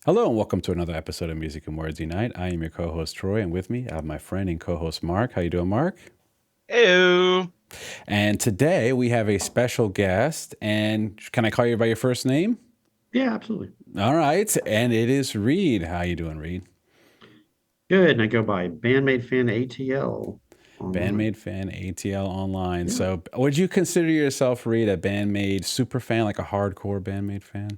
Hello and welcome to another episode of Music and Words Unite. I am your co-host Troy, and with me I have my friend and co-host Mark. How you doing, Mark? Hello. And today we have a special guest. And can I call you by your first name? Yeah, absolutely. All right, and it is Reed. How you doing, Reed? Good. And I go by BandMaidFanATL online. BandMaidFanATL online. Yeah. So, would you consider yourself, Reed, a BandMaid super fan, like a hardcore BandMaid fan?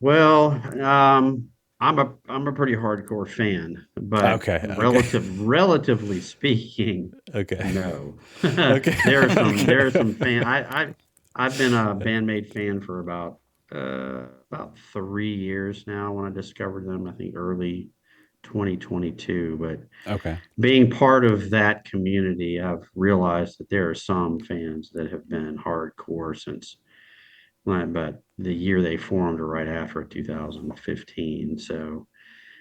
Well, I'm a pretty hardcore fan, but Okay, okay, relatively speaking, okay, no. okay, There are some okay. fan. I've been a BandMaid fan for about 3 years now. When I discovered them, I think early 2022. But Okay. being part of that community, I've realized that there are some fans that have been hardcore since, but the year they formed or right after 2015. So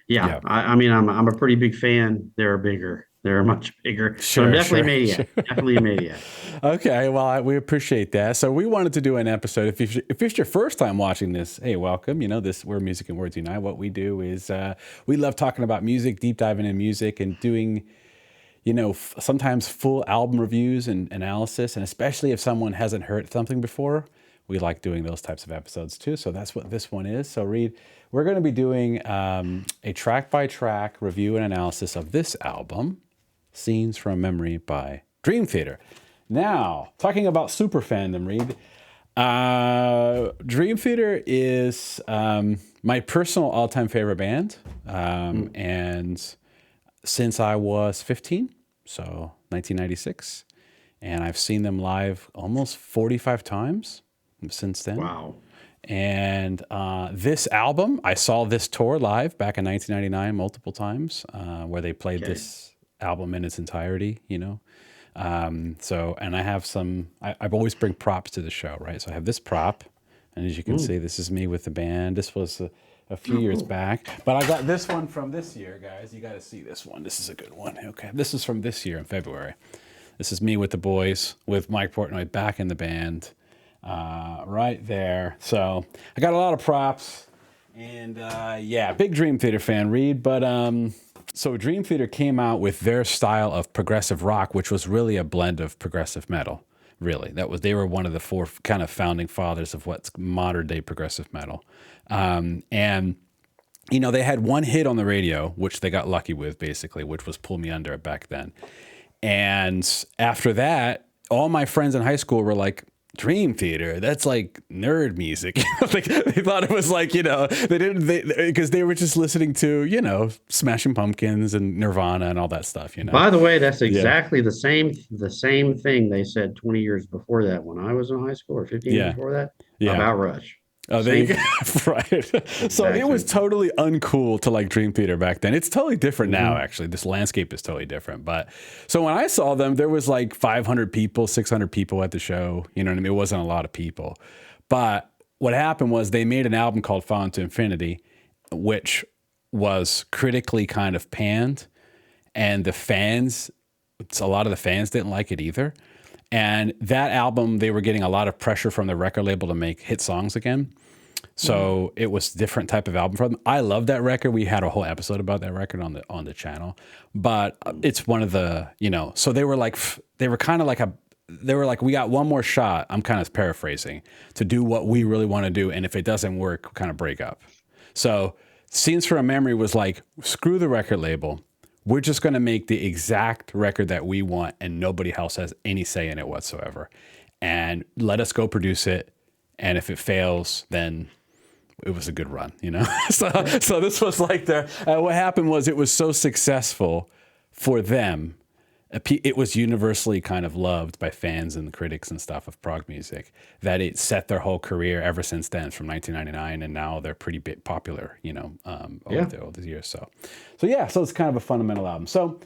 yeah, Yeah. I mean, I'm a pretty big fan. They're bigger. They're much bigger, but I'm Sure, definitely a sure, sure. maniac. Definitely a maniac. Okay, well, we appreciate that. So we wanted to do an episode. If it's your first time watching this, hey, welcome. You know, this we're Music and Words Unite. What we do is we love talking about music, deep diving in music, and doing sometimes full album reviews and analysis. And especially if someone hasn't heard something before, we like doing those types of episodes too. So that's what this one is. So Reed, we're going to be doing a track by track review and analysis of this album, Scenes from Memory by Dream Theater. Now, talking about super fandom, Reed, Dream Theater is my personal all-time favorite band. And since I was 15, so 1996, and I've seen them live almost 45 times since then. Wow. And this album, I saw this tour live back in 1999 multiple times, where they played Okay. this album in its entirety, and I have I've always bring props to the show, right? So I have this prop, and as you can see, this is me with the band. This was a few Oh, years cool. back, but I got this one from this year, guys. You got to see this one. This is a good one. Okay. This is from this year in February. This is me with the boys, with Mike Portnoy back in the band, right there. So I got a lot of props, and yeah, big Dream Theater fan, Reed. But so Dream Theater came out with their style of progressive rock, which was really a blend of progressive metal. Really, they were one of the four kind of founding fathers of what's modern day progressive metal, and they had one hit on the radio, which they got lucky with, basically, which was "Pull Me Under" back then. And after that, all my friends in high school were like, Dream Theater, that's like nerd music. Like, they thought it was like, they didn't, because they were just listening to, Smashing Pumpkins and Nirvana and all that stuff. By the way, that's Yeah. exactly the same thing they said 20 years before that when I was in high school, or 15 years Yeah. before that, Yeah. about Rush. Oh, there you Same go. thing. Right. So it Exact was same thing. totally uncool to like Dream Theater back then. It's totally different now, Mhm. actually. This landscape is totally different. But so when I saw them, there was like 500 people, 600 people at the show. You know what I mean? It wasn't a lot of people. But what happened was they made an album called Fall into Infinity, which was critically kind of panned. And a lot of the fans didn't like it either. And that album, they were getting a lot of pressure from the record label to make hit songs again. So it was a different type of album for them. I love that record. We had a whole episode about that record on the channel. But it's one of the, so they were like, we got one more shot. I'm kind of paraphrasing, to do what we really want to do. And if it doesn't work, kind of break up. So Scenes from a Memory was like, screw the record label. We're just going to make the exact record that we want, and nobody else has any say in it whatsoever. And let us go produce it. And if it fails, then it was a good run. So this was like what happened was it was so successful for them. It was universally kind of loved by fans and critics and stuff of prog music, that it set their whole career ever since then, from 1999, and now they're pretty bit popular, Yeah. over the years. So yeah, so it's kind of a fundamental album. So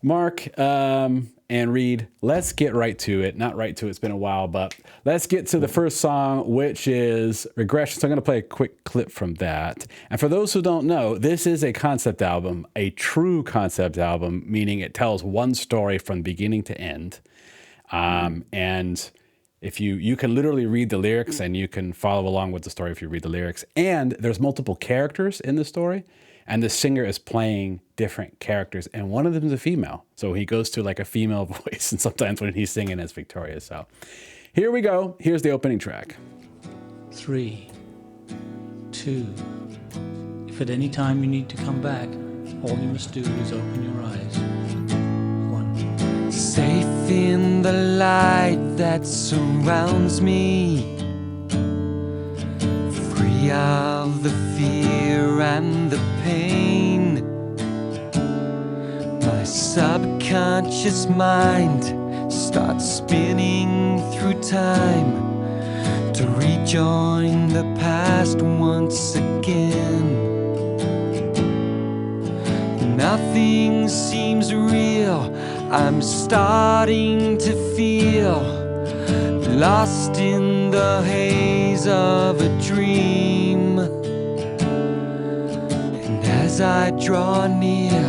Mark and Reed, let's get right to it. Not right to it, it's been a while, but let's get to the first song, which is Regression. So I'm going to play a quick clip from that. And for those who don't know, this is a concept album, a true concept album, meaning it tells one story from beginning to end. And If you can literally read the lyrics and you can follow along with the story if you read the lyrics. And there's multiple characters in the story, and the singer is playing different characters, and one of them is a female. So he goes to like a female voice, and sometimes when he's singing it's Victoria. So here we go. Here's the opening track. 3, 2. If at any time you need to come back, all you must do is open your eyes. 1. Safe in the light that surrounds me, free of the fear and the pain. My subconscious mind starts spinning through time to rejoin the past once again. Nothing seems real, I'm starting to feel lost in the haze of a dream. And as I draw near,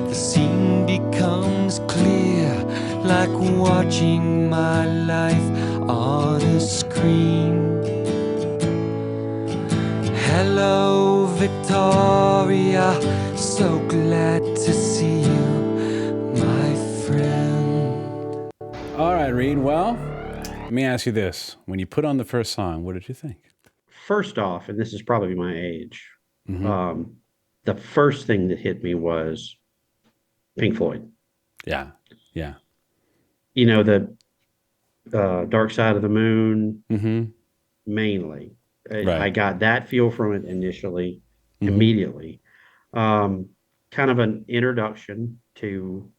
the scene becomes clear, like watching my life on a screen. Hello, Victoria, so glad to see you, my friend. All right, Reed. Well, let me ask you this. When you put on the first song, what did you think? First off, and this is probably my age, the first thing that hit me was Pink Floyd. Yeah. Yeah. You know, the Dark Side of the Moon, Mm-hmm. mainly. Right. I got that feel from it initially, Mm-hmm. immediately. Kind of an introduction to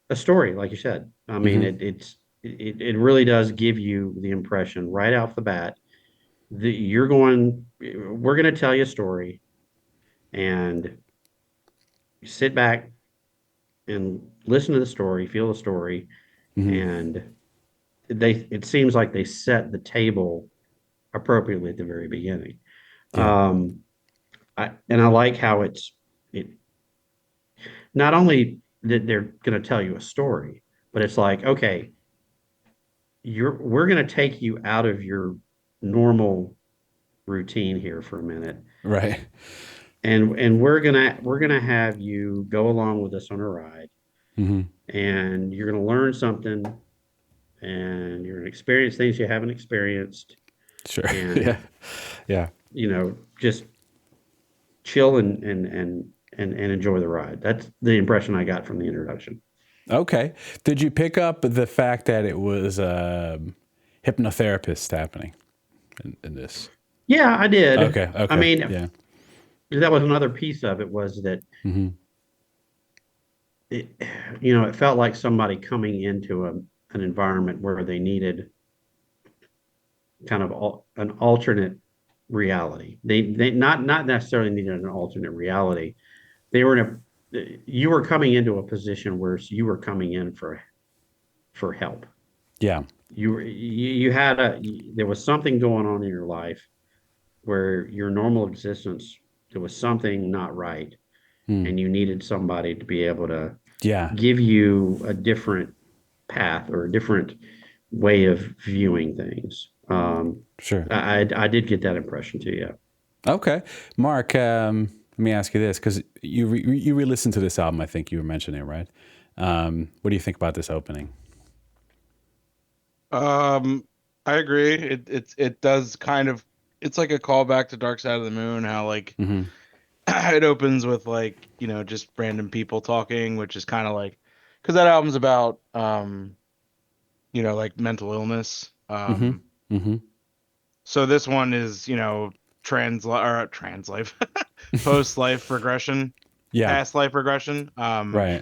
a story, like you said. I mean, it really does give you the impression right off the bat that we're going to tell you a story, and sit back and listen to the story, feel the story, and it seems like they set the table appropriately at the very beginning. Yeah. I like how it not only that they're going to tell you a story, but it's like, okay, we're going to take you out of your normal routine here for a minute, Right. and we're gonna have you go along with us on a ride, Mm-hmm. and you're going to learn something, and you're going to experience things you haven't experienced, Sure. and Yeah. Yeah. just chill and enjoy the ride. That's the impression I got from the introduction. Okay. Did you pick up the fact that it was hypnotherapist happening in this? Yeah, I did. Okay. I mean, Yeah. that was another piece of it, was that Mm-hmm. it felt like somebody coming into an environment where they needed kind of an alternate reality. They not necessarily needed an alternate reality. They were you were coming into a position where you were coming in for help. Yeah. There was something going on in your life where your normal existence, there was something not right, and you needed somebody to be able to Yeah. give you a different path or a different way of viewing things. Sure. I did get that impression too. Yeah. Okay. Mark, let me ask you this, because you re-listened to this album, I think you were mentioning it, right? What do you think about this opening? I agree. It does kind of, it's like a callback to Dark Side of the Moon, how like it opens with like, just random people talking, which is kind of like, because that album's about like mental illness. Mm-hmm. So this one is, trans life, post life regression, Yeah. past life regression. Right.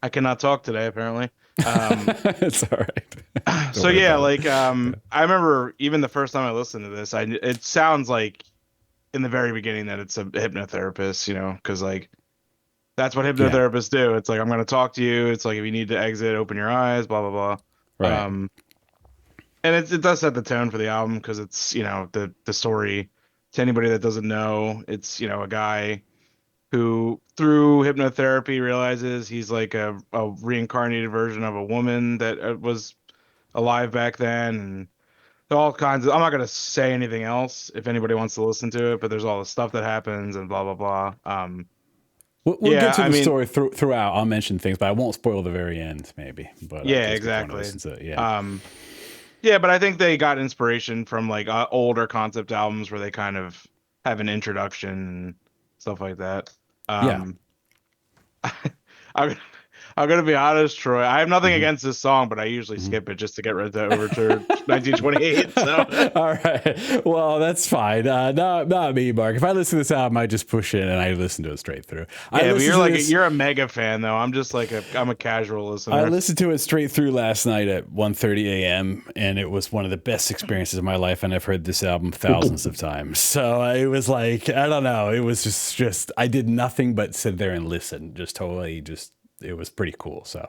I cannot talk today, apparently. It's all right. Don't So worry yeah, about it. like I remember even the first time I listened to this, it sounds like in the very beginning that it's a hypnotherapist, because like that's what Yeah. hypnotherapists do. It's like, I'm going to talk to you. It's like, if you need to exit, open your eyes, blah blah blah. Right. And it does set the tone for the album, because it's the story. To anybody that doesn't know, it's a guy who through hypnotherapy realizes he's like a reincarnated version of a woman that was alive back then, and all kinds of. I'm not gonna say anything else if anybody wants to listen to it, but there's all the stuff that happens and blah blah blah. We'll Yeah, get to I the mean, story throughout. I'll mention things, but I won't spoil the very end, maybe. But yeah, gives people to exactly. listen to it. Yeah. Yeah, but I think they got inspiration from like older concept albums where they kind of have an introduction and stuff like that. Yeah. I'm, I'm gonna be honest, Troy. I have nothing Mhm. against this song, but I usually Mhm. skip it just to get rid of the Overture 1928. So All right. Well, that's fine. Not me, Mark. If I listen to this album, I just push it and I listen to it straight through. yeah, but you're a mega fan though. I'm just like I'm a casual listener. I listened to it straight through last night at 1:30 a.m. and it was one of the best experiences of my life. And I've heard this album thousands of times. So it was like, I don't know. It was just I did nothing but sit there and listen. It was pretty cool. So,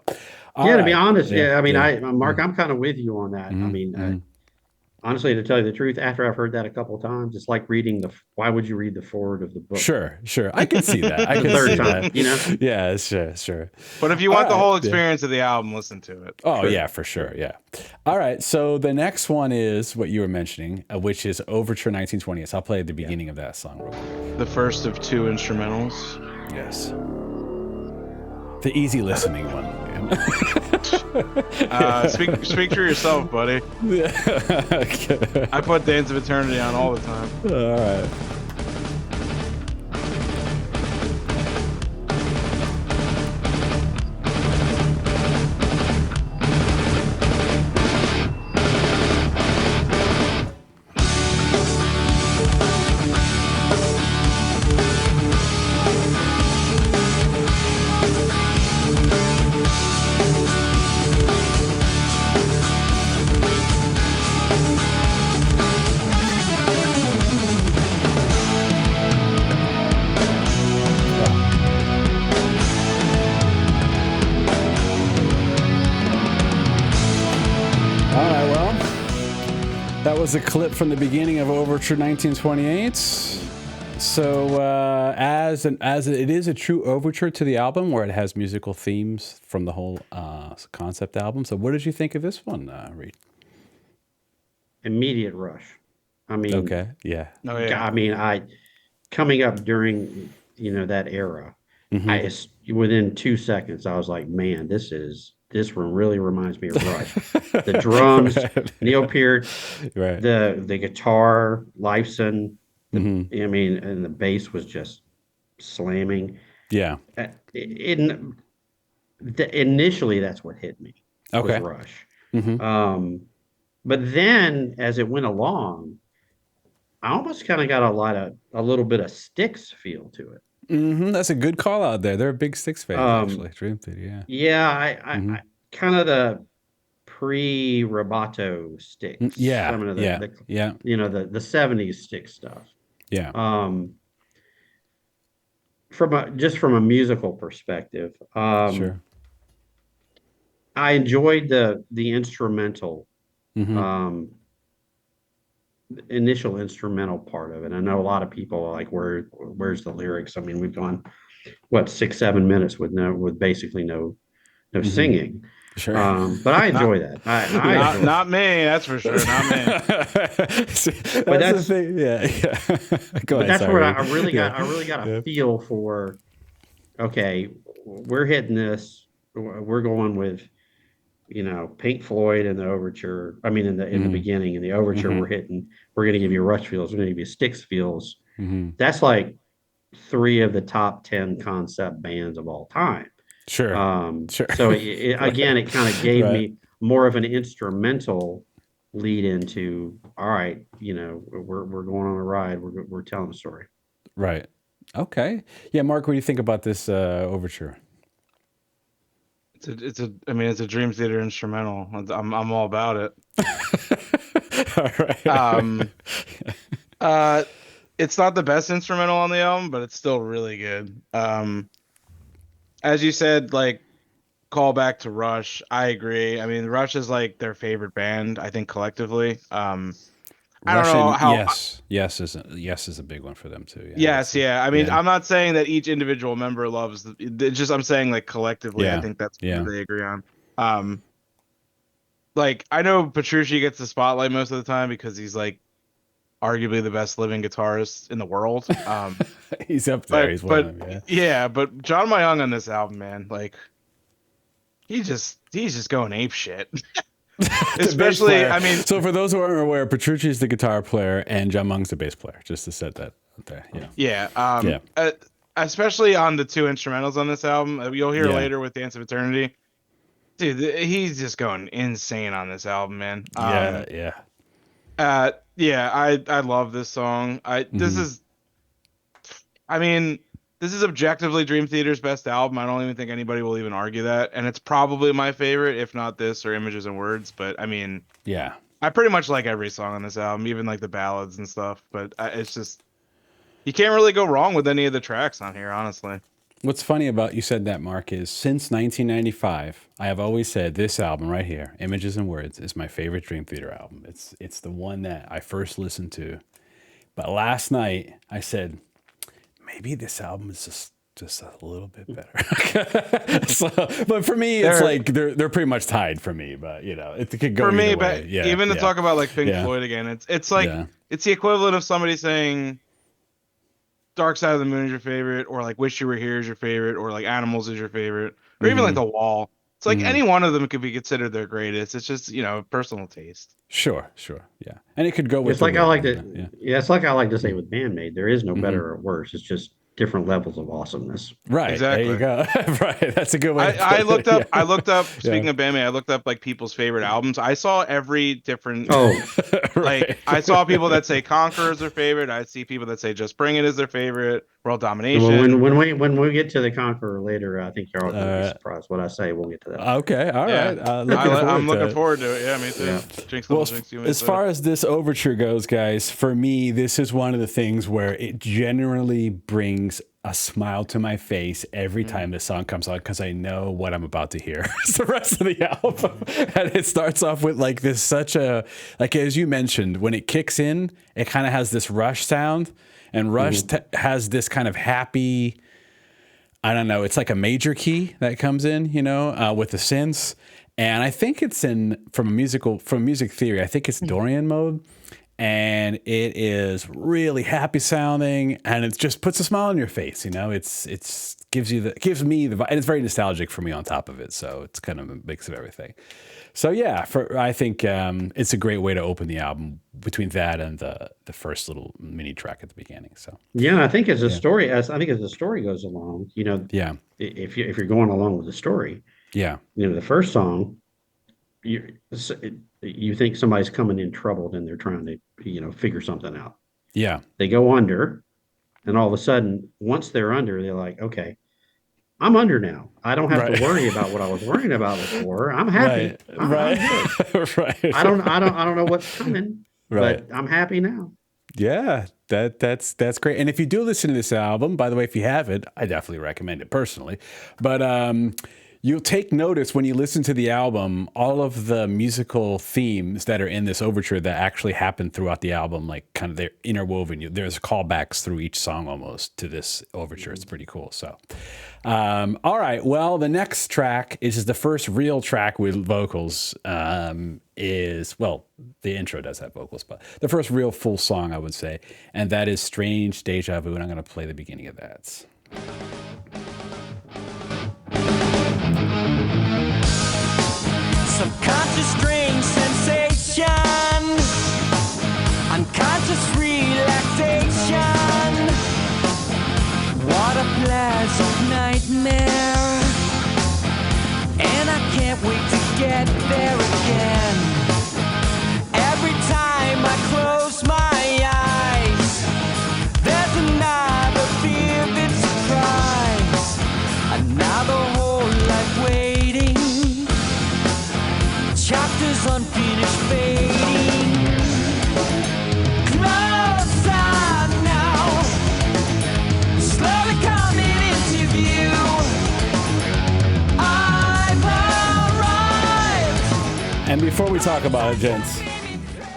Yeah, to be honest, I mean, Mm-hmm. Mark, I'm kind of with you on that. I mean, Mm-hmm. honestly, to tell you the truth, after I've heard that a couple of times, it's like reading why would you read the forward of the book? Sure. I can see that. I The can third see time, that. you know? Yeah, sure. But if you All want the right, whole yeah. experience of the album, listen to it. Oh, Sure. yeah, for sure. Yeah. All right. So the next one is what you were mentioning, which is Overture 1920. So I'll play the beginning of that song real quick. The first of two instrumentals. Yes. The easy listening one. Speak for yourself, buddy. Okay. I put Dance of Eternity on all the time. All right. That was a clip from the beginning of Overture 1928. So, as it is a true overture to the album, where it has musical themes from the whole concept album. So, what did you think of this one, Reed? Immediate rush. I mean, Okay, yeah. Oh yeah. I mean, coming up during that era, Mm-hmm. within 2 seconds, I was like, man, this one really reminds me of Rush. The drums, Right. Neil Peart, Right. the guitar, Lifeson, Mm-hmm. I mean, and the bass was just slamming. Yeah. Initially, that's what hit me. Okay. Was Rush. Mm-hmm. But then as it went along, I almost kind of got a little bit of Styx feel to it. Mm-hmm. That's a good call out there. They're big Styx fans, actually. Dream Theater, yeah. Yeah, I Mm-hmm. kind of the pre-Roboto Styx. Yeah, Some of yeah. the 70s Styx stuff. Yeah. From a musical perspective, Sure. I enjoyed the instrumental, Mm-hmm. Initial instrumental part of it. I know a lot of people are like, where's the lyrics? I mean, we've gone 6-7 minutes with basically no singing. Sure. But I enjoy that. I enjoy Not me, that's for sure. Not me. that's the thing. Yeah. Go But ahead, that's sorry. where I really got a Yeah. feel for. Okay, we're hitting this. We're going with, Pink Floyd and the overture. I mean, in the beginning, in the overture, we're going to give you Rush feels. We're going to give you Styx feels. Mm-hmm. That's like 3 of the top 10 concept bands of all time. Sure. Sure. So again, it kind of gave Right. me more of an instrumental lead into, all right, we're going on a ride. We're telling a story. Right. Okay. Yeah, Mark, what do you think about this overture? It's a Dream Theater instrumental. I'm all about it. All right. It's not the best instrumental on the album, but it's still really good. As you said, like, call back to Rush. I agree. I mean, Rush is like their favorite band, I think, collectively. I don't know how. Yes is a big one for them too. Yeah, Yes, yeah. I mean, yeah. I'm not saying that each individual member loves I'm saying like collectively. Yeah, I think that's yeah. what they agree on. like I know Petrucci gets the spotlight most of the time because he's like arguably the best living guitarist in the world. He's up there. He's one but of them. Yeah. yeah, but John Mayung on this album, man, like he's just going ape shit. Especially, I mean, so for those who aren't aware, Petrucci is the guitar player and John Mung's the bass player. Just to set that up there. Yeah. yeah, especially on the 2 instrumentals on this album, you'll hear Yeah. later with Dance of Eternity. Dude, he's just going insane on this album, man. Yeah. I love this song. This is objectively Dream Theater's best album. I don't even think anybody will even argue that, and it's probably my favorite, if not this or Images and Words. But I mean, yeah, I pretty much like every song on this album, even like the ballads and stuff. But it's just you can't really go wrong with any of the tracks on here, honestly. What's funny about you said that, Mark, is since 1995, I have always said this album right here, Images and Words, is my favorite Dream Theater album. It's the one that I first listened to. But last night I said, maybe this album is just a little bit better. So, but for me, it's like they're pretty much tied for me. But it could go for me. way. But even to talk about like Pink Floyd again, it's like it's the equivalent of somebody saying Dark Side of the Moon is your favorite, or like Wish You Were Here is your favorite, or like Animals is your favorite, or even like The Wall. It's like any one of them could be considered their greatest. It's just personal taste. Sure, yeah, and it could go with. It's like I like to. Yeah, it's like I like to say with BandMaid, there is no better or worse. It's just different levels of awesomeness. Right. Exactly. There you go. Right. That's a good way. I looked up. I looked up. Speaking of BandMaid, I looked up like people's favorite albums. I saw every different. Right. I saw people that say Conqueror is their favorite. I see people that say Just Bring It is their favorite. World Domination. Well, when we get to the Conqueror later, I think you're all going to be surprised what I say. We'll get to that. Okay. All right. I'm looking forward to it. Yeah, me too. Yeah. Jinx, Well, jinx, as far as this overture goes, guys, for me, this is one of the things where it generally brings a smile to my face every time this song comes on, because I know what I'm about to hear. It's the rest of the album. And it starts off with like this like as you mentioned, when it kicks in, it kind of has this Rush sound, and Rush has this kind of happy, I don't know, it's like a major key that comes in, with the synths. And I think it's from music theory, I think it's Dorian mode. And it is really happy sounding, and it just puts a smile on your face. It's gives me the vibe, and it's very nostalgic for me on top of it. So it's kind of a mix of everything. So yeah, I think it's a great way to open the album between that and the first little mini track at the beginning. So yeah, I think as the story goes along, if you're going along with the story, the first song, you think somebody's coming in troubled and they're trying to, figure something out. Yeah. They go under, and all of a sudden, once they're under, they're like, okay, I'm under now. I don't have to worry about what I was worrying about before. I'm happy. Right. I don't know what's coming, but I'm happy now. Yeah, that's great. And if you do listen to this album, by the way, if you haven't, I definitely recommend it personally. But you'll take notice when you listen to the album, all of the musical themes that are in this overture that actually happen throughout the album, like kind of they're interwoven. There's callbacks through each song almost to this overture. It's pretty cool. So, all right. Well, the next track is the first real track with vocals. The intro does have vocals, but the first real full song, I would say, and that is Strange Dejavu, and I'm going to play the beginning of that. Subconscious strange sensation, unconscious relaxation. What a pleasant nightmare, and I can't wait to get there again. Every time I close my eyes, there's another vivid surprise, another whole life waiting. Chapters unfinished fading. Closer now, slowly coming into view. I've arrived. And before we talk about it, gents,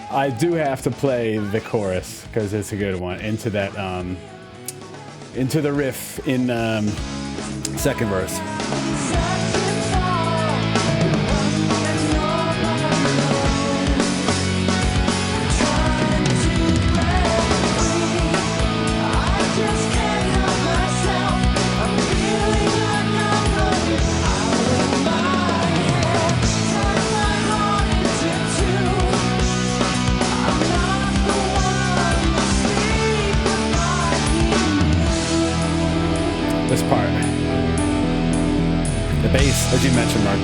I do have to play the chorus because it's a good one. Into the riff in second verse. This part. The bass, as you mentioned, Mark.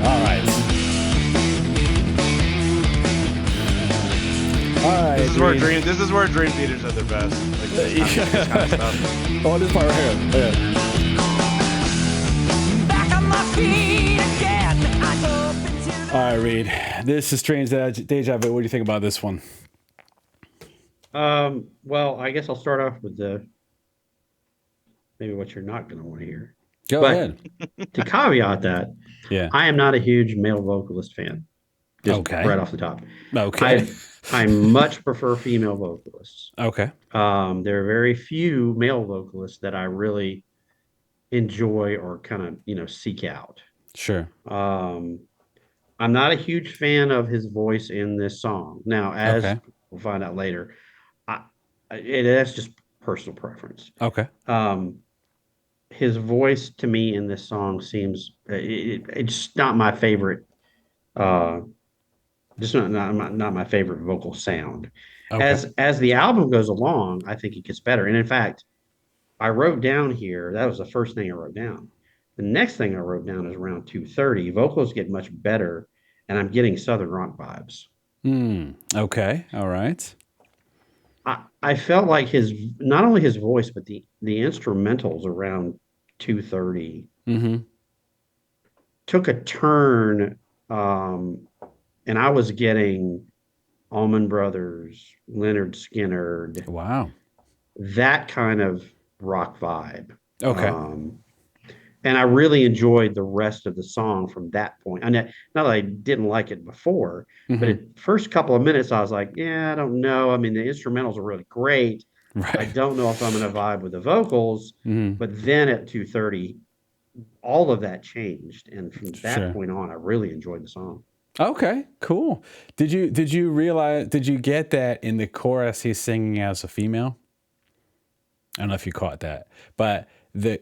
All right. All right. This is where Dream Theater's at their best. Like this kind of stuff. Oh, this part right here. Yeah. Back on my feet again. All right, Reed. This is Strange Deja Vu. What do you think about this one? Well, I guess I'll start off with maybe what you're not going to want to hear. Go ahead. To caveat that, Yeah. I am not a huge male vocalist fan. Just Okay. right off the top. Okay. I much prefer female vocalists. Okay. There are very few male vocalists that I really enjoy or kind of, seek out. Sure. I'm not a huge fan of his voice in this song. Now, as we'll find out later, that's just personal preference. Okay. His voice to me in this song seems it's not my favorite. Just not my favorite vocal sound. Okay. As the album goes along, I think it gets better. And in fact, I wrote down here, that was the first thing I wrote down. The next thing I wrote down is around 2:30. Vocals get much better, and I'm getting Southern rock vibes. Okay. All right. I felt like not only his voice, but the instrumentals around 2:30 took a turn, and I was getting Allman Brothers, Leonard Skinner, Wow. that kind of rock vibe. Okay. And I really enjoyed the rest of the song from that point. And not that I didn't like it before, but the first couple of minutes, I was like, yeah, I don't know. I mean, the instrumentals are really great. Right. I don't know if I'm going to vibe with the vocals. But then at 2:30, all of that changed. And from that point on, I really enjoyed the song. Okay, cool. Did you get that in the chorus he's singing as a female? I don't know if you caught that, but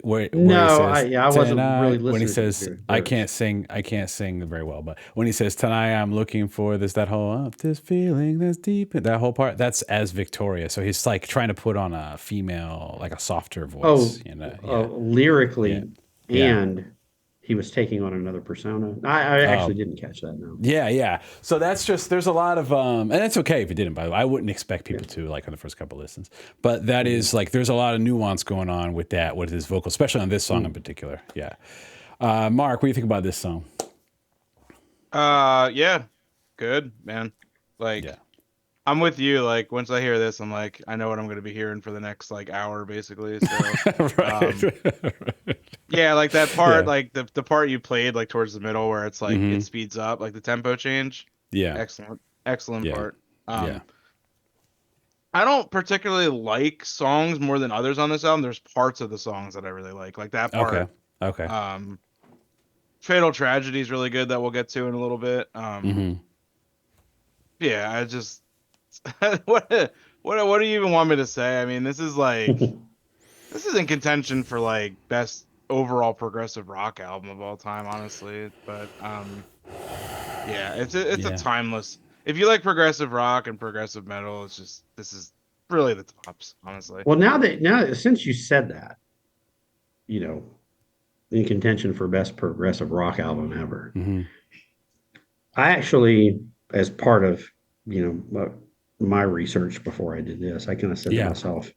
where he says, I wasn't really listening. When he says, I can't sing very well, but when he says, tonight I'm looking for that whole this feeling that's deep, that whole part, that's as Victoria. So he's like trying to put on a female, like a softer voice. Lyrically, and he was taking on another persona. I actually didn't catch that. No. Yeah. So that's just, there's a lot of, and it's okay if you didn't, by the way. I wouldn't expect people to, like, on the first couple of listens. But that is, like, there's a lot of nuance going on with his vocal, especially on this song in particular. Yeah. Mark, what do you think about this song? Yeah. Good, man. Like, I'm with you. Like, once I hear this, I'm like, I know what I'm going to be hearing for the next, like, hour, basically. So, yeah, like that part, like the part you played, like towards the middle where it's like it speeds up, like the tempo change. Yeah. Excellent part. I don't particularly like songs more than others on this album. There's parts of the songs that I really like that part. Okay. Fatal Tragedy is really good that we'll get to in a little bit. Yeah, I just what do you even want me to say? I mean, this is like this is in contention for like best overall progressive rock album of all time, honestly. But yeah, it's a timeless. If you like progressive rock and progressive metal, this is really the tops, honestly. Well, now since you said that, in contention for best progressive rock album ever, I actually, as part of my research before I did this, I kind of said to myself,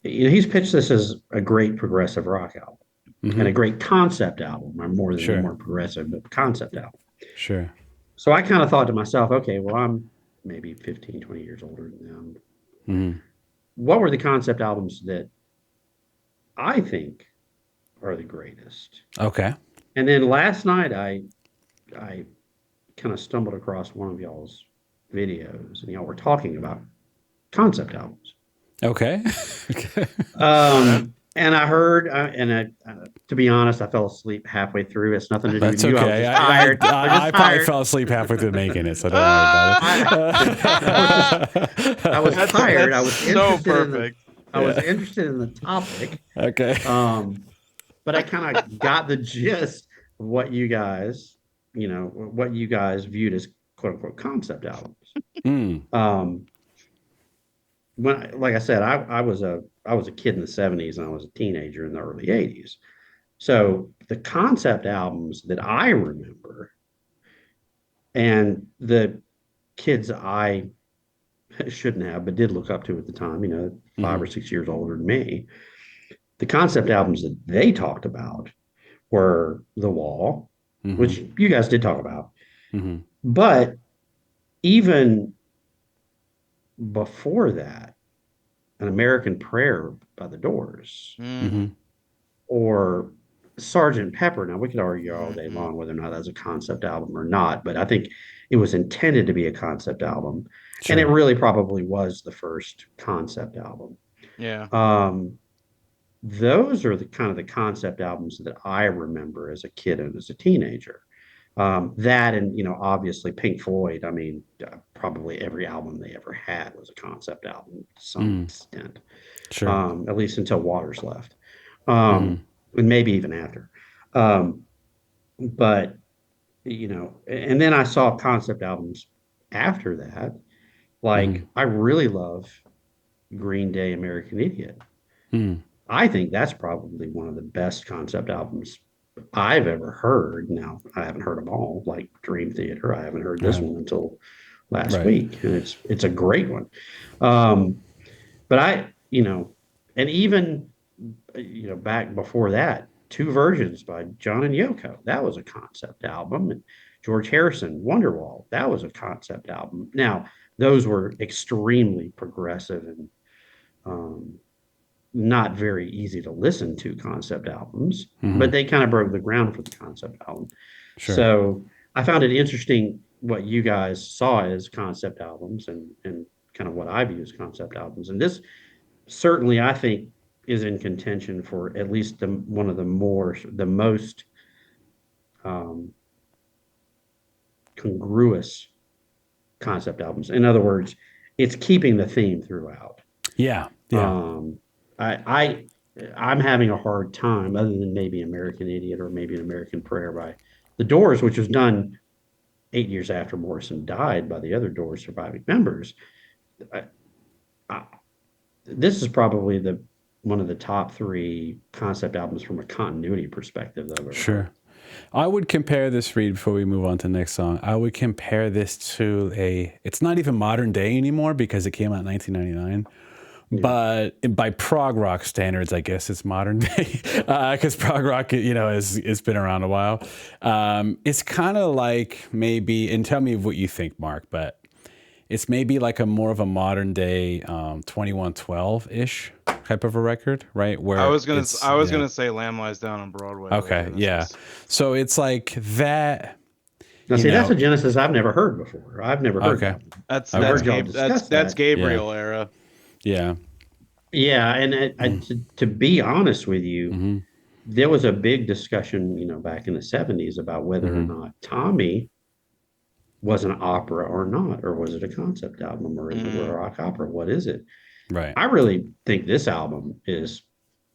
he's pitched this as a great progressive rock album and a great concept album, or more progressive, but concept album. Sure. So I kind of thought to myself, okay, well, I'm maybe 15, 20 years older than them. What were the concept albums that I think are the greatest? Okay. And then last night, I kind of stumbled across one of y'all's videos, and y'all were talking about concept albums. Okay. And I heard, to be honest, I fell asleep halfway through. It's nothing to do with you. Okay. I was tired. I probably fell asleep halfway through making it, so don't worry about it. I was tired. I was so perfect. I was interested in the topic. Okay. But I kind of got the gist of what you guys, viewed as quote unquote concept albums. like I said, I was a kid in the 70s and I was a teenager in the early 80s. So the concept albums that I remember and the kids I shouldn't have, but did look up to at the time, 5 or 6 years older than me, the concept albums that they talked about were The Wall, Mm-hmm. which you guys did talk about. Mm-hmm. But even before that, An American Prayer by the Doors Mm-hmm. Mm-hmm. or Sergeant Pepper. Now, we could argue all day Mm-hmm. long whether or not that's a concept album or not, but I think it was intended to be a concept album. And it Sure. really probably was the first concept album. Yeah. Those are the kind of the concept albums that I remember as a kid and as a teenager. That and obviously Pink Floyd. I mean, probably every album they ever had was a concept album to some Mm. extent, Sure. at least until Waters left, Mm-hmm. and maybe even after. Um, but and then I saw concept albums after that. Mm-hmm. Like I really love Green Day, American Idiot. Mm. I think that's probably one of the best concept albums I've ever heard. Now, I haven't heard them all, like Dream Theater. I haven't heard this Right. one until last Right. week, and it's a great one. Um, but and even back before that, two versions by John and Yoko. That was a concept album. And George Harrison, Wonderwall. That was a concept album. Now, those were extremely progressive and um, not very easy to listen to concept albums, Mm-hmm. but they kind of broke the ground for the concept album. Sure. So I found it interesting what you guys saw as concept albums and kind of what I view as concept albums. And this certainly, I think, is in contention for at least one of the most um, congruous concept albums. In other words, it's keeping the theme throughout. Yeah. Yeah. Um, I I'm having a hard time, other than maybe American Idiot or maybe An American Prayer by the Doors, which was done 8 years after Morrison died by the other Doors surviving members. I, I, this is probably the one of the top three concept albums from a continuity perspective that I've ever Sure. heard. I would compare this, Reed, before we move on to the next song. I would compare this to it's not even modern day anymore because it came out in 1999. Yeah. But by prog rock standards, I guess it's modern day because prog rock, it's been around a while. It's kind of like maybe, and tell me what you think, Mark, but it's maybe like a more of a modern day 2112-ish type of a record, right? Where I was gonna say Lamb Lies Down on Broadway. Okay, yeah. So it's like that. Now, see, that's a Genesis I've never heard before. I've never heard Okay. that. That's Gabriel era. Yeah. Yeah, and to be honest with you, there was a big discussion, back in the 70s about whether or not Tommy was an opera or not, or was it a concept album, or is it a rock opera? What is it? Right. I really think this album is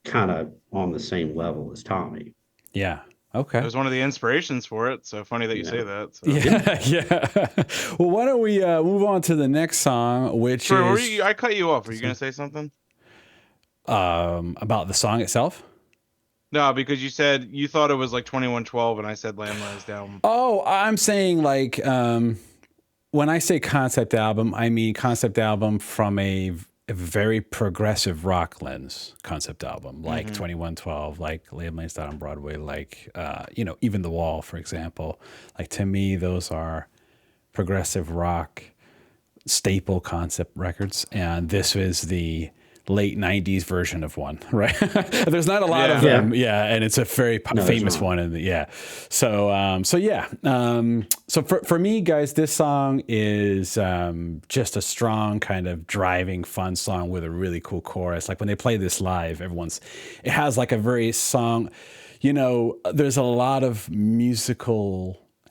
kind of on the same level as Tommy. Yeah. Okay. It was one of the inspirations for it. So funny that you say that. So. Yeah. Yeah. Well, why don't we move on to the next song, which is... I cut you off. Were you going to say something? About the song itself? No, because you said you thought it was like 2112, and I said Lamb Lies Down. Oh, I'm saying like when I say concept album, I mean concept album from a very progressive rock lens concept album, like 2112, like Lamb Lies Down on Broadway, like even The Wall, for example. Like to me, those are progressive rock staple concept records, and this is the late 90s version of one, right? There's not a lot of them. Yeah. And it's a very famous one. And so for me, guys, this song is just a strong kind of driving fun song with a really cool chorus. Like when they play this live, it has like a very song, there's a lot of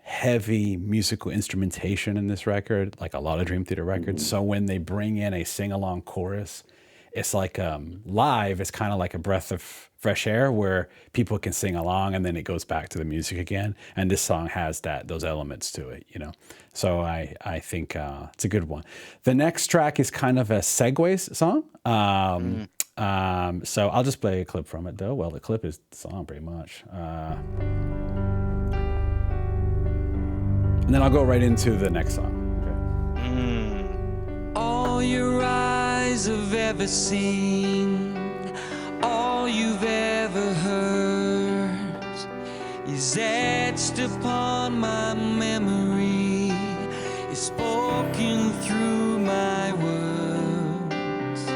heavy musical instrumentation in this record, like a lot of Dream Theater records. So when they bring in a sing-along chorus, it's like live, it's kind of like a breath of fresh air where people can sing along and then it goes back to the music again. And this song has those elements to it, you know. So I think it's a good one. The next track is kind of a segues song. So I'll just play a clip from it though. Well, the clip is the song pretty much. And then I'll go right into the next song. All your eyes have ever seen, all you've ever heard is etched upon my memory, is spoken through my words.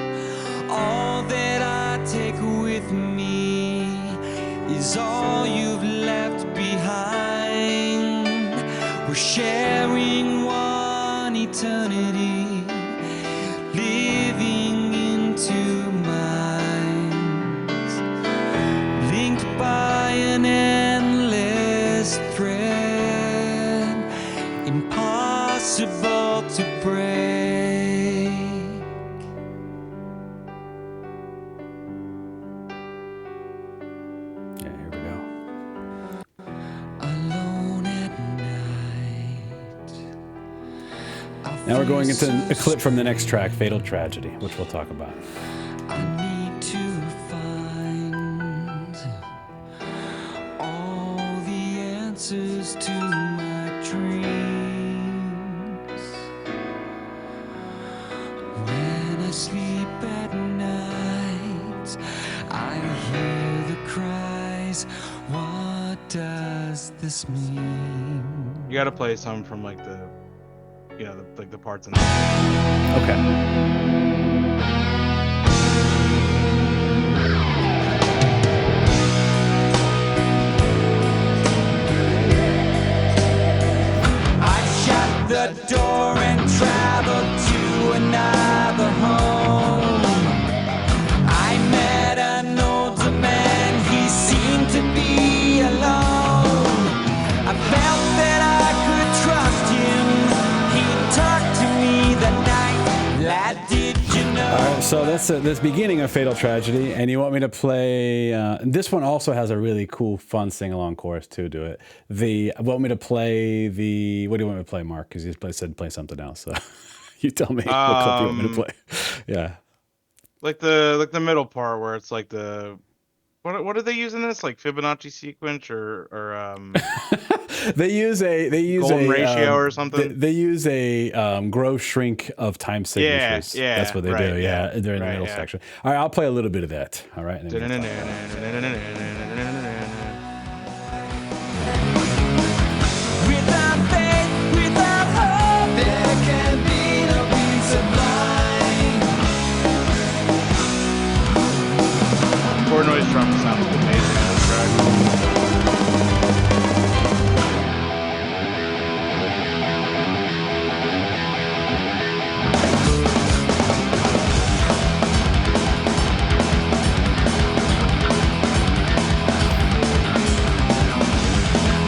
All that I take with me is all you've left behind. We're sharing one eternity, living into minds, linked by an endless thread, impossible to break. Yeah, here we go. Alone at night. Now we're going into a clip from the next track, Fatal Tragedy, which we'll talk about. I need to find all the answers to my dreams. When I sleep at night, I hear the cries. What does this mean? You got to play some from like the parts in the Okay. I shut the door and traveled to another home. I met an older man, he seemed to be alone. I felt that I could trust him, he talked to me that night. Lad, did you know? All right, so that's the beginning of Fatal Tragedy, and you want me to play... this one also has a really cool, fun sing-along chorus too to it. Want me to play the... What do you want me to play, Mark? Because you said play something else, so you tell me what clip you want me to play. Yeah. like the middle part where it's like the what do they use in this, like Fibonacci sequence or They use golden a ratio or something? They use a grow shrink of time signatures. Yeah, That's what they right, do. Yeah, they're in the right, middle yeah. section. All right, I'll play a little bit of that. All right. and then we'll talk about it. Without faith, without hope, there can be no peace of mind. Portnoy's drum sounds amazing on this track.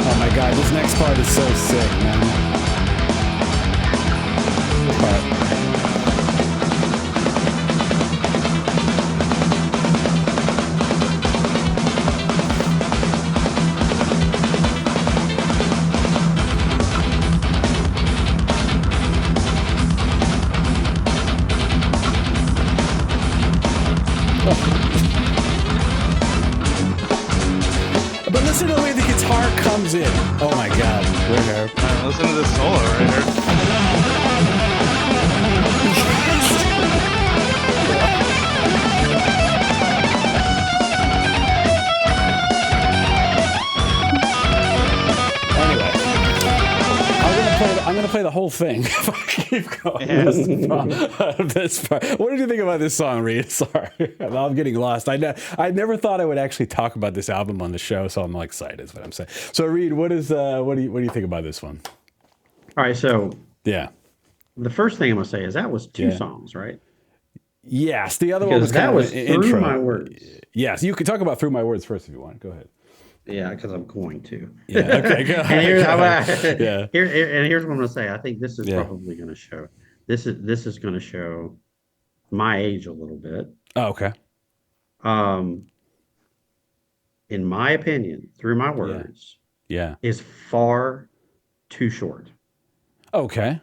Oh my God, this next part is so sick, man. This part. But listen to the way the guitar comes in. Oh my God. We're here. Man, listen to this solo right here. Anyway, I'm gonna play the whole thing if I keep going. Yeah. This part. What did you think about this song, Reed? Sorry, I'm getting lost. I never thought I would actually talk about this album on the show, so I'm excited. Is what I'm saying. So, Reed, what do you think about this one? All right, so Yeah. the first thing I'm gonna say is that was two Yeah. songs, right? Yes, the other one Because was that kind was of an Through intro. My Words. Yes, you can talk about Through My Words first if you want. Go ahead. Yeah, because I'm going to. Yeah. Okay. Go And ahead. here's, here's what I'm gonna say. I think this is Yeah. probably gonna show. This is gonna show my age a little bit. Oh, okay. in my opinion, through my words, Yeah. is far too short. Okay.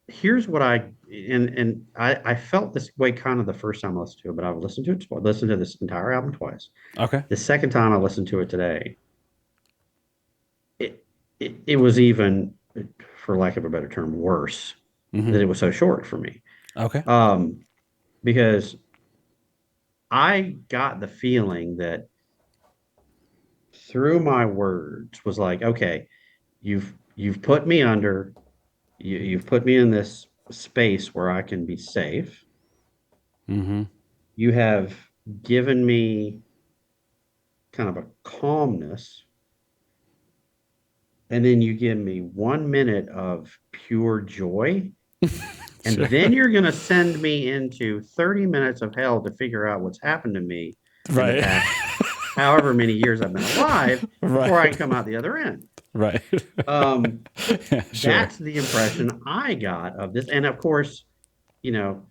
Here's what I felt this way kind of the first time I listened to it, but I've listened to it listened to this entire album twice. Okay. The second time I listened to it today, it was even, for lack of a better term, worse that it was so short for me. Okay. Because I got the feeling that through my words was like, okay, you've put me under, you've put me in this space where I can be safe. You have given me kind of a calmness, and then you give me 1 minute of pure joy, and then you're going to send me into 30 minutes of hell to figure out what's happened to me in the past however many years I've been alive before I can come out the other end. Right. Yeah, sure. That's the impression I got of this. And of course, you know,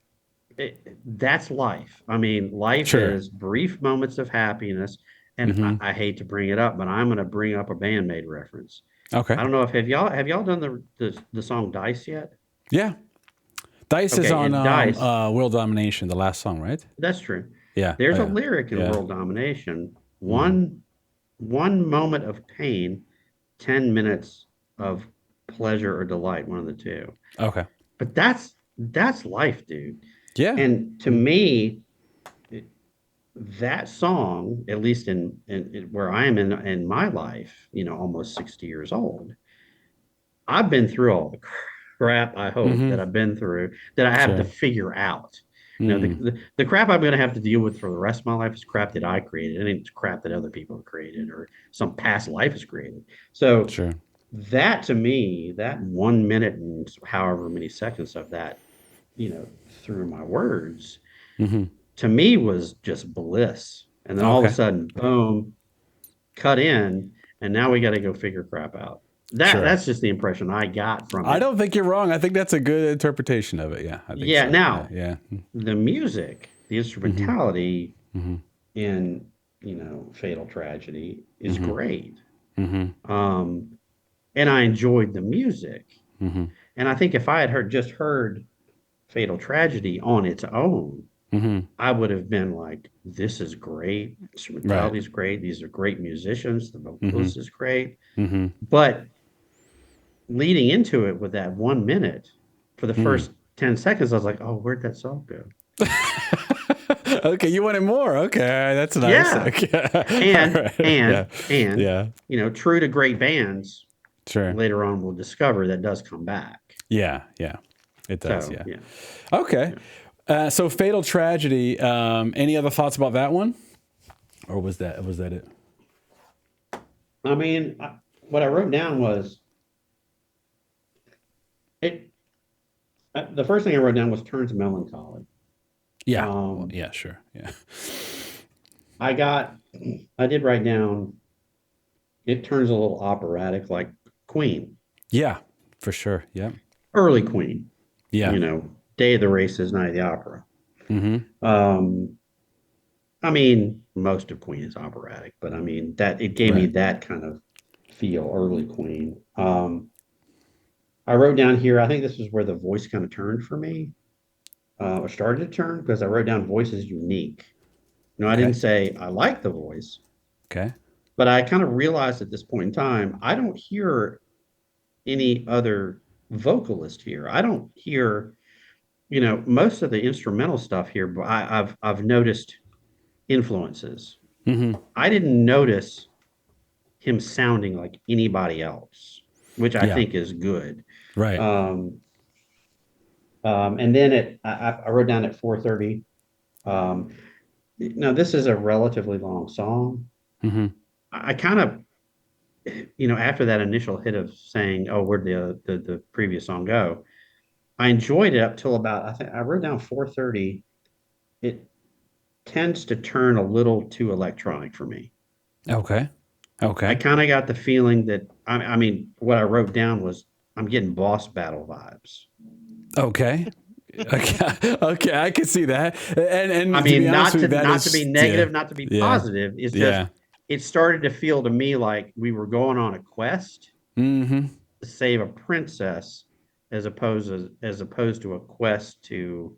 that's life. I mean, life is brief moments of happiness. And I hate to bring it up, but I'm going to bring up a BandMaid reference. Okay. I don't know if have y'all done the song Dice yet? Yeah. Dice is on Dice, World Domination, the last song, right? That's true. Yeah. There's a lyric in World Domination. One moment of pain, 10 minutes of pleasure or delight, one of the two. Okay. But that's life, dude. Yeah. And to me, that song, at least in where I am in my life, you know, almost 60 years old, I've been through all the crap, I hope, that I've been through, that I have to figure out. You know, the crap I'm going to have to deal with for the rest of my life is crap that I created. It ain't crap that other people have created or some past life has created. So that, to me, that 1 minute and however many seconds of that, you know, through my words, to me was just bliss. And then all of a sudden, boom, cut in, and now we got to go figure crap out. That's just the impression I got from it. I don't think you're wrong. I think that's a good interpretation of it. Yeah. I think so. Now, yeah. The music, the instrumentality in, you know, Fatal Tragedy is great. And I enjoyed the music. And I think if I had just heard Fatal Tragedy on its own, I would have been like, this is great. Instrumentality is great. These are great musicians. The vocalist is great. But leading into it with that 1 minute, for the first 10 seconds, I was like, oh, where'd that song go? Okay, you wanted more. Okay, that's nice. Yeah. Okay. And you know, true to great bands, later on we'll discover that does come back. Yeah, it does. So, yeah. Okay. Yeah. So Fatal Tragedy. Any other thoughts about that one, or was that it? I mean, what I wrote down was the first thing I wrote down was turns melancholy. Yeah. Yeah. Sure. Yeah. I did write down, it turns a little operatic, like Queen. Yeah, for sure. Yeah. Early Queen. Yeah. You know, Day of the Races, Night of the Opera. I mean, most of Queen is operatic, but I mean that it gave me that kind of feel, early Queen. I wrote down here, I think this is where the voice kind of turned for me, or started to turn, because I wrote down voice is unique. No, I didn't say I like the voice. Okay. But I kind of realized at this point in time, I don't hear any other vocalist here. I don't hear, you know, most of the instrumental stuff here, but I've noticed influences. I didn't notice him sounding like anybody else, which I think is good. Right. And then I wrote down at 4:30. Now this is a relatively long song. I kind of, you know, after that initial hit of saying, "Oh, where'd the previous song go?" I enjoyed it up till about, I wrote down 4:30. It tends to turn a little too electronic for me. Okay. I kind of got the feeling that, I mean, what I wrote down was I'm getting Boss Battle vibes. Okay. Okay, I can see that. And I mean, not to be negative, not to be positive. It's just it started to feel to me like we were going on a quest to save a princess, as opposed to a quest to,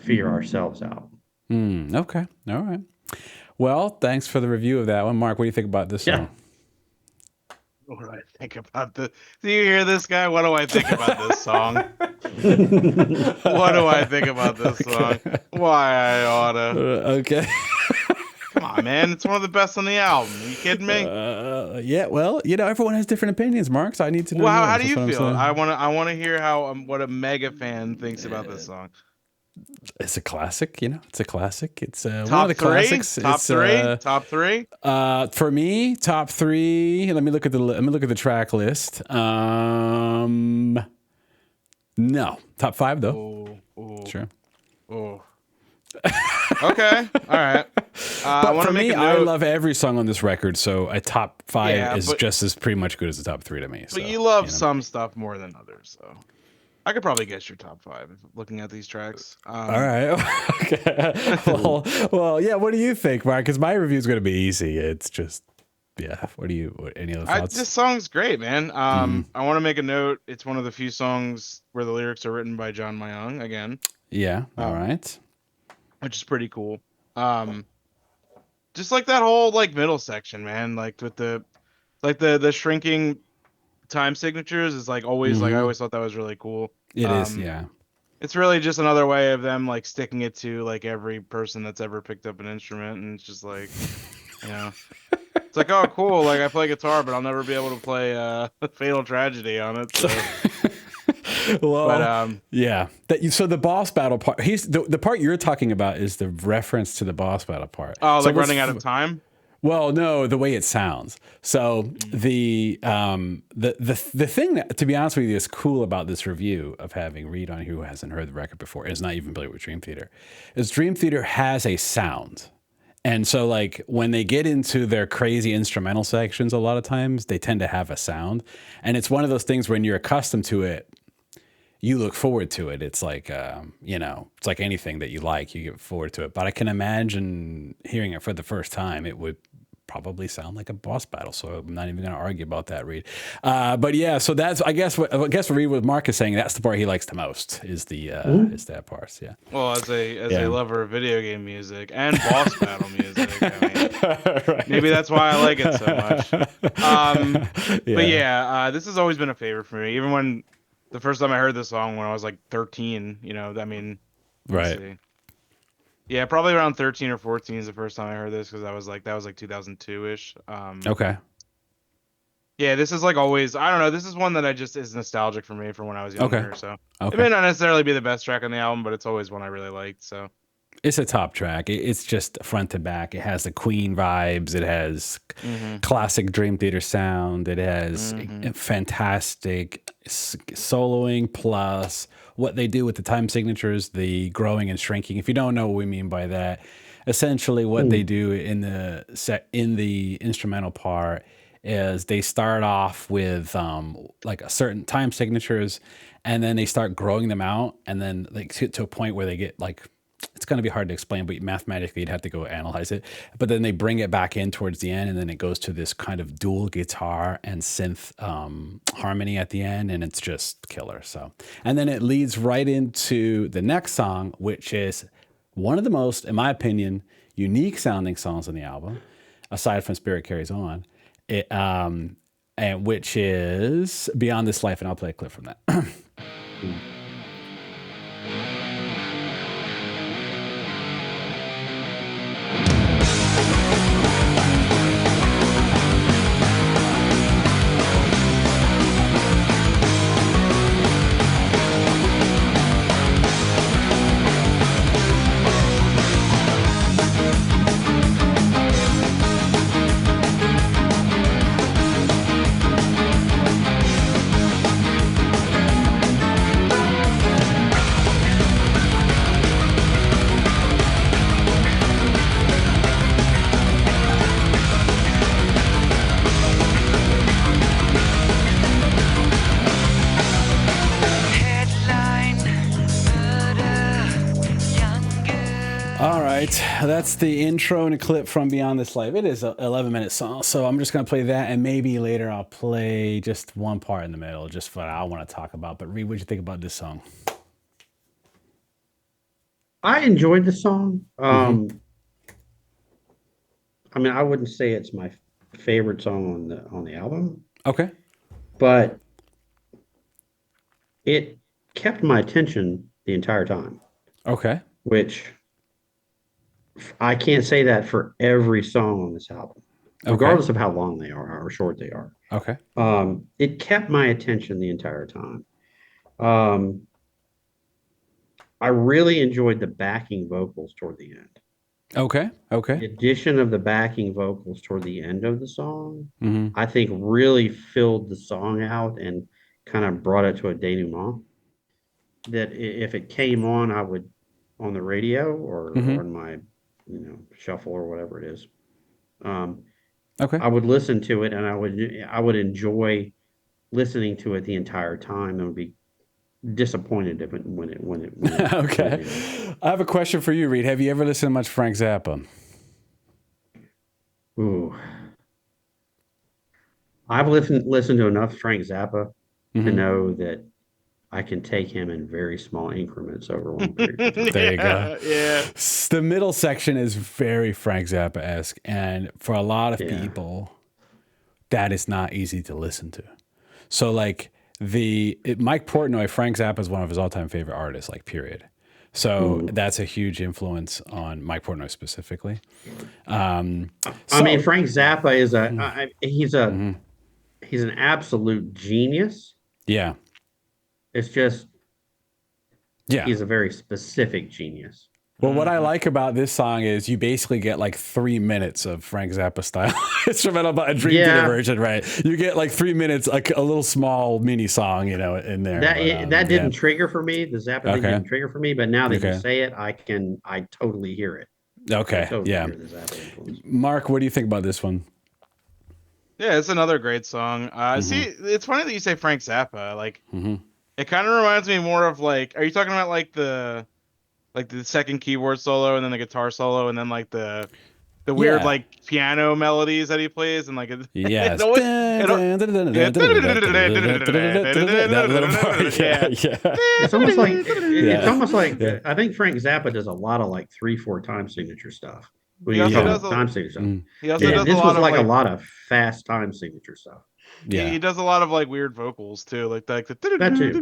figure ourselves out. Okay, all right. Well, thanks for the review of that one, Mark. What do you think about this song? What do I think about this? Do you hear this guy? What do I think about this song? What do I think about this song? Why I oughta. Okay. Come on, man. It's one of the best on the album. Are you kidding me? Yeah, well, everyone has different opinions, Mark, so I need to know. Well, how do you feel? I want to hear what a mega fan thinks about this song. It's a classic, It's a classic. It's top one of the three? classics. Top three. For me, top three. Let me look at the track list. No, top five though. Ooh. Sure. Oh. Okay. All right. But for me, I love every song on this record, so a top five is just as pretty much good as a top three to me. But you love some stuff more than others, so I could probably guess your top five looking at these tracks. All right. Okay. well, yeah. What do you think, Mark? Because my review is going to be easy. It's just, any other thoughts? This song's great, man. I want to make a note. It's one of the few songs where the lyrics are written by John Mayung again. Yeah. All right. Which is pretty cool. Just like that whole middle section, man. Like with the shrinking time signatures is always I always thought that was really cool. It is, yeah. It's really just another way of them sticking it to every person that's ever picked up an instrument, and it's just it's oh cool, I play guitar but I'll never be able to play Fatal Tragedy on it. So. Well, but, yeah. So the boss battle part, the part you're talking about is the reference to the boss battle part. Oh, so running out of time? Well, no, the way it sounds. So the thing that, to be honest with you, is cool about this review of having Reed on who hasn't heard the record before, is not even familiar with Dream Theater, is Dream Theater has a sound. And so when they get into their crazy instrumental sections, a lot of times they tend to have a sound. And it's one of those things when you're accustomed to it, you look forward to it. It's it's like anything that you like, you get forward to it. But I can imagine hearing it for the first time, it would probably sound like a boss battle. So I'm not even going to argue about that, Reed. But yeah, so that's I guess what Reed, what Mark is saying, that's the part he likes the most is is that part. Yeah. Well, as a lover of video game music and boss battle music, right. Maybe that's why I like it so much. But yeah, this has always been a favorite for me. Even when the first time I heard this song when I was 13, right. See. Yeah, probably around 13 or 14 is the first time I heard this because that was 2002-ish. Okay. Yeah, this is always, I don't know, this is one that is nostalgic for me from when I was younger. Okay. So it may not necessarily be the best track on the album, but it's always one I really liked. So it's a top track. It's just front to back. It has the Queen vibes. It has classic Dream Theater sound. It has fantastic soloing, plus what they do with the time signatures, the growing and shrinking. If you don't know what we mean by that, essentially what they do in the instrumental part is they start off with a certain time signatures, and then they start growing them out, and then to a point where they get it's going to be hard to explain, but mathematically you'd have to go analyze it. But then they bring it back in towards the end, and then it goes to this kind of dual guitar and synth harmony at the end, and it's just killer. So, and then it leads right into the next song, which is one of the most, in my opinion, unique sounding songs on the album, aside from Spirit Carries On, and which is Beyond This Life, and I'll play a clip from that. right, that's the intro and a clip from Beyond This Life. It is an 11-minute song, so I'm just going to play that, and maybe later I'll play just one part in the middle, just for what I want to talk about. But Reed, what'd you think about this song? I enjoyed the song. I mean, I wouldn't say it's my favorite song on the album, Okay. but it kept my attention the entire time, Okay. which I can't say that for every song on this album, Okay. regardless of how long they are or short they are. Okay. It kept my attention the entire time. I really enjoyed the backing vocals toward the end. Okay. The Okay. addition of the backing vocals toward the end of the song, Mm-hmm. I think really filled the song out and kind of brought it to a denouement. That if it came on, I would on the radio or on my, shuffle or whatever it is. Okay. I would listen to it and I would enjoy listening to it the entire time and would be disappointed if it when it Okay. I have a question for you, Reed. Have you ever listened to much Frank Zappa? Ooh. I've listened to enough Frank Zappa to know that I can take him in very small increments over one period of time. There you go. Yeah. The middle section is very Frank Zappa-esque, and for a lot of Yeah. people, that is not easy to listen to. So, like Mike Portnoy, Frank Zappa is one of his all-time favorite artists, like period. So that's a huge influence on Mike Portnoy specifically. I mean, Frank Zappa is he's an absolute genius. Yeah. It's just Yeah. he's a very specific genius. Well, what I like about this song is you basically get like 3 minutes of Frank Zappa style instrumental, but a Dream Theater version, right? You get like 3 minutes, like a little small mini song, in there. That didn't trigger for me. The Zappa thing didn't trigger for me, but now that you say it, I totally hear it. Okay, Totally hear the Zappa influence. Mark, what do you think about this one? Yeah, it's another great song. See, it's funny that you say Frank Zappa. Like, it kind of reminds me more of like, are you talking about like the second keyboard solo and then the guitar solo and then like the weird like piano melodies that he plays and like yes. that little part. Yeah. It's almost like I think Frank Zappa does a lot of like 3/4 time signature stuff. He also does time signature stuff. He also does this a lot was like of a lot of fast time signature stuff. Yeah. He does a lot of like weird vocals too, like the That too.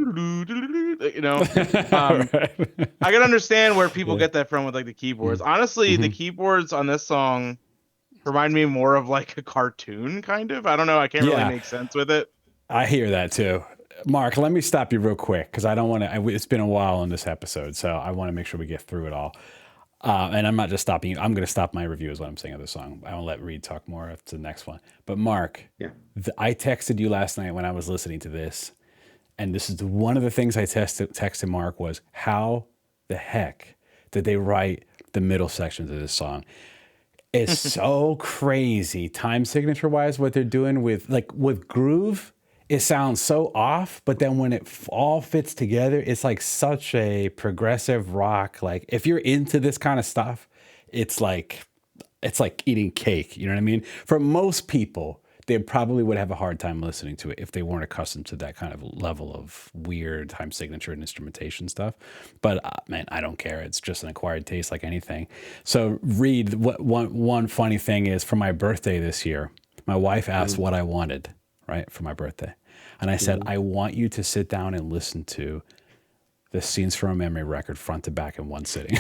I can understand where people get that from with like the keyboards. Honestly, the keyboards on this song remind me more of like a cartoon kind of. I don't know. I can't really make sense with it. I hear that too. Mark, let me stop you real quick because I don't want to. It's been a while on this episode, so I want to make sure we get through it all. And I'm not just stopping you. I'm going to stop my review is what I'm saying of the song. I won't let Reed talk more to the next one. But Mark, I texted you last night when I was listening to this, and this is one of the things I texted Mark was, how the heck did they write the middle sections of this song? It's so crazy time signature wise what they're doing with groove. It sounds so off, but then when it all fits together, it's like such a progressive rock. Like if you're into this kind of stuff, it's like eating cake. You know what I mean? For most people, they probably would have a hard time listening to it if they weren't accustomed to that kind of level of weird time signature and instrumentation stuff. But man, I don't care. It's just an acquired taste like anything. So Reed, one funny thing is for my birthday this year, my wife asked what I wanted, right, for my birthday. And I said, I want you to sit down and listen to the Scenes from a Memory record front to back in one sitting.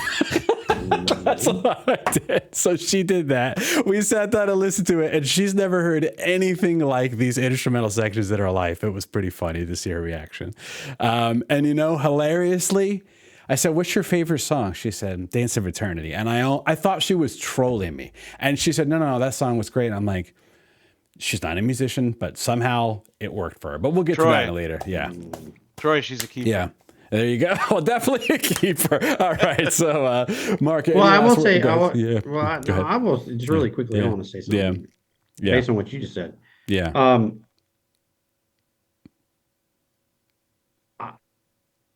That's what I did. So she did that. We sat down and listened to it, and she's never heard anything like these instrumental sections in her life. It was pretty funny to see her reaction. And hilariously, I said, what's your favorite song? She said, Dance of Eternity. And I thought she was trolling me. And she said, no, that song was great. And I'm like, she's not a musician, but somehow it worked for her. But we'll get to that later. Yeah. Troy, she's a keeper. Yeah. There you go. Well, definitely a keeper. All right. So, Mark. Well, I will say, I will just really quickly. I want to say something. Yeah. Based on what you just said. Yeah.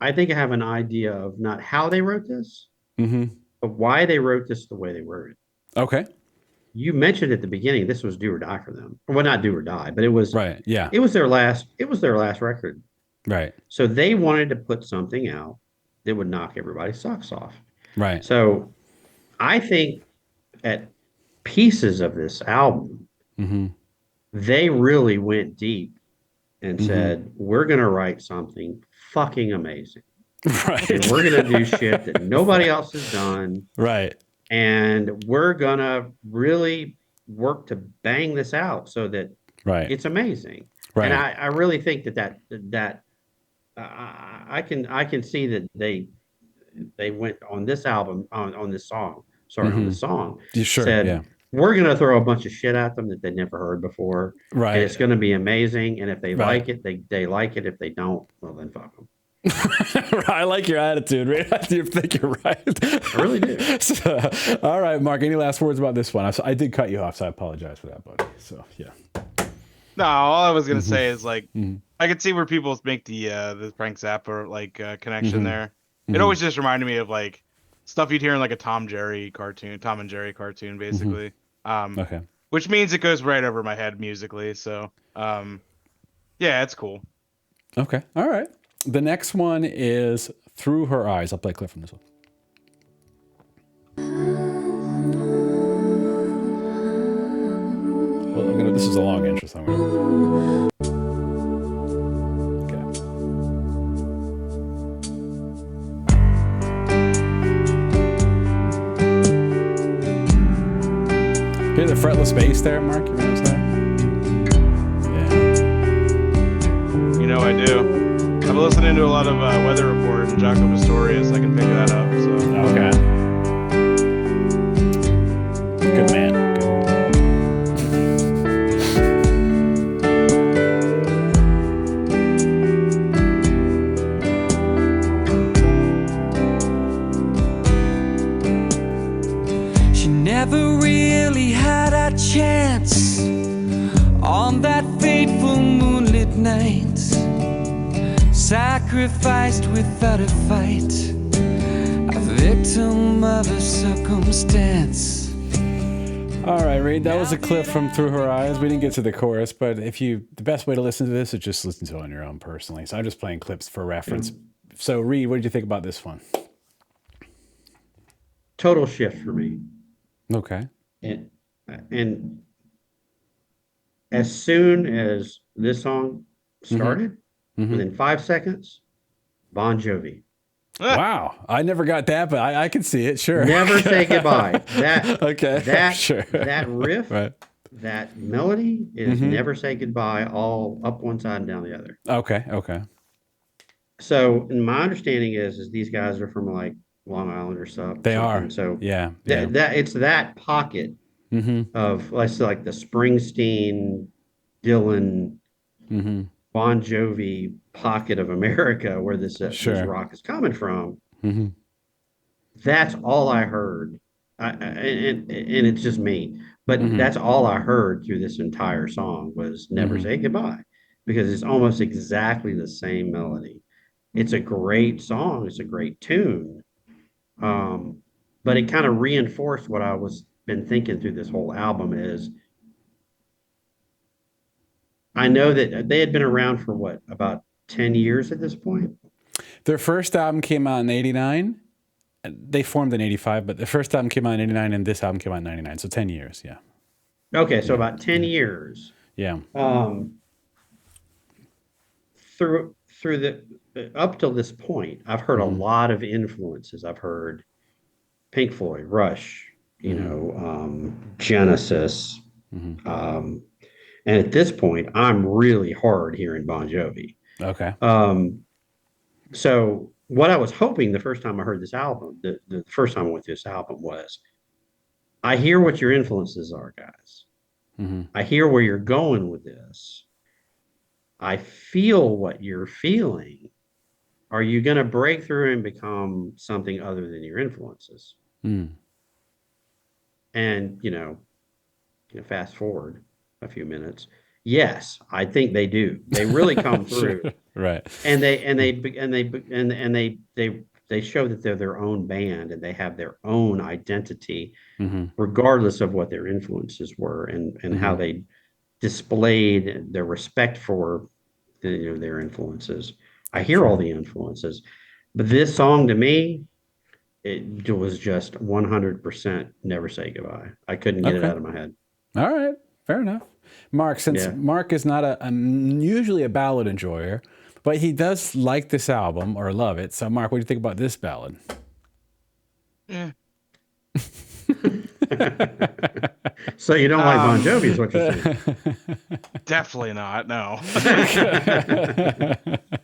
I think I have an idea of not how they wrote this, but of why they wrote this the way they wrote it. Okay. You mentioned at the beginning this was do or die for them. Well, not do or die, but Right. Yeah. it was their last record. Right. So they wanted to put something out that would knock everybody's socks off. Right. So I think at pieces of this album, Mm-hmm. they really went deep and Mm-hmm. said, we're going to write something fucking amazing. Right. And we're going to do shit that nobody else has done. Right. And we're going to really work to bang this out so that Right. it's amazing. Right. And I really think that I can see that they went on this album on this song. Sorry, on this song. Sure. Said, yeah. we're going to throw a bunch of shit at them that they never heard before. Right. And it's going to be amazing. And if they Right. like it, they like it. If they don't, well, then fuck them. I like your attitude, right? I do think you're right. I really do. So, all right, Mark, any last words about this one? I did cut you off, so I apologize for that, buddy. So, yeah. No, all I was gonna say is like I could see where people make the Frank Zappa connection there. It always just reminded me of like stuff you'd hear in like a Tom and Jerry cartoon, basically. Okay. Which means it goes right over my head musically. So, yeah, it's cool. Okay. All right. The next one is Through Her Eyes. I'll play a clip from this one. Well, this is a long intro, so I'm gonna... Okay. Hear the fretless bass there, Mark? You notice that? Yeah. You know I do. I've been listening to a lot of Weather Report and Jaco Pastorius. I can pick that up. So. Okay. Good man. She never really had a chance on that fateful moonlit night. Sacrificed without a fight, a victim of a circumstance. All right, Reed, that was a clip from Through Her Eyes. We didn't get to the chorus, but the best way to listen to this is just listen to it on your own personally. So I'm just playing clips for reference. So, Reed, what did you think about this one? Total shift for me. Okay. And as soon as this song started, within 5 seconds, Bon Jovi. Wow, I never got that, but I can see it. Sure. Never say goodbye. Sure. That riff, right. that melody is never say goodbye, all up one side and down the other. Okay. So, and my understanding is these guys are from like Long Island or stuff. They are. So yeah. that it's that pocket of, let's say, like the Springsteen, Dylan, Bon Jovi pocket of America where this rock is coming from. That's all I heard. And it's just me, but that's all I heard through this entire song was Never Say Goodbye, because it's almost exactly the same melody. It's a great song. It's a great tune. But it kind of reinforced what I was been thinking through this whole album is I know that they had been around for what, about 10 years at this point? Their first album came out in 89. They formed in 85, but the first album came out in 89 and this album came out in 99. So 10 years. Yeah. Okay. So about 10 years. Yeah. Through the, up till this point, I've heard a lot of influences. I've heard Pink Floyd, Rush, Genesis, and at this point, I'm really hard hearing Bon Jovi. Okay. So what I was hoping the first time I heard this album, the first time I went through this album was, I hear what your influences are, guys. I hear where you're going with this. I feel what you're feeling. Are you going to break through and become something other than your influences? And, fast forward a few minutes. Yes, I think they do. They really come through. Right. And they they show that they're their own band and they have their own identity, Mm-hmm. regardless of what their influences were and how Mm-hmm. they displayed their respect for their influences. I hear all Sure. the influences, but this song to me, it was just 100% Never Say Goodbye. I couldn't get it Okay. out of my head. All right. Fair enough. Mark, since Yeah. Mark is not usually a ballad enjoyer, but he does like this album or love it. So, Mark, what do you think about this ballad? Eh. So you don't like Bon Jovi, is what you're saying? Definitely not. No.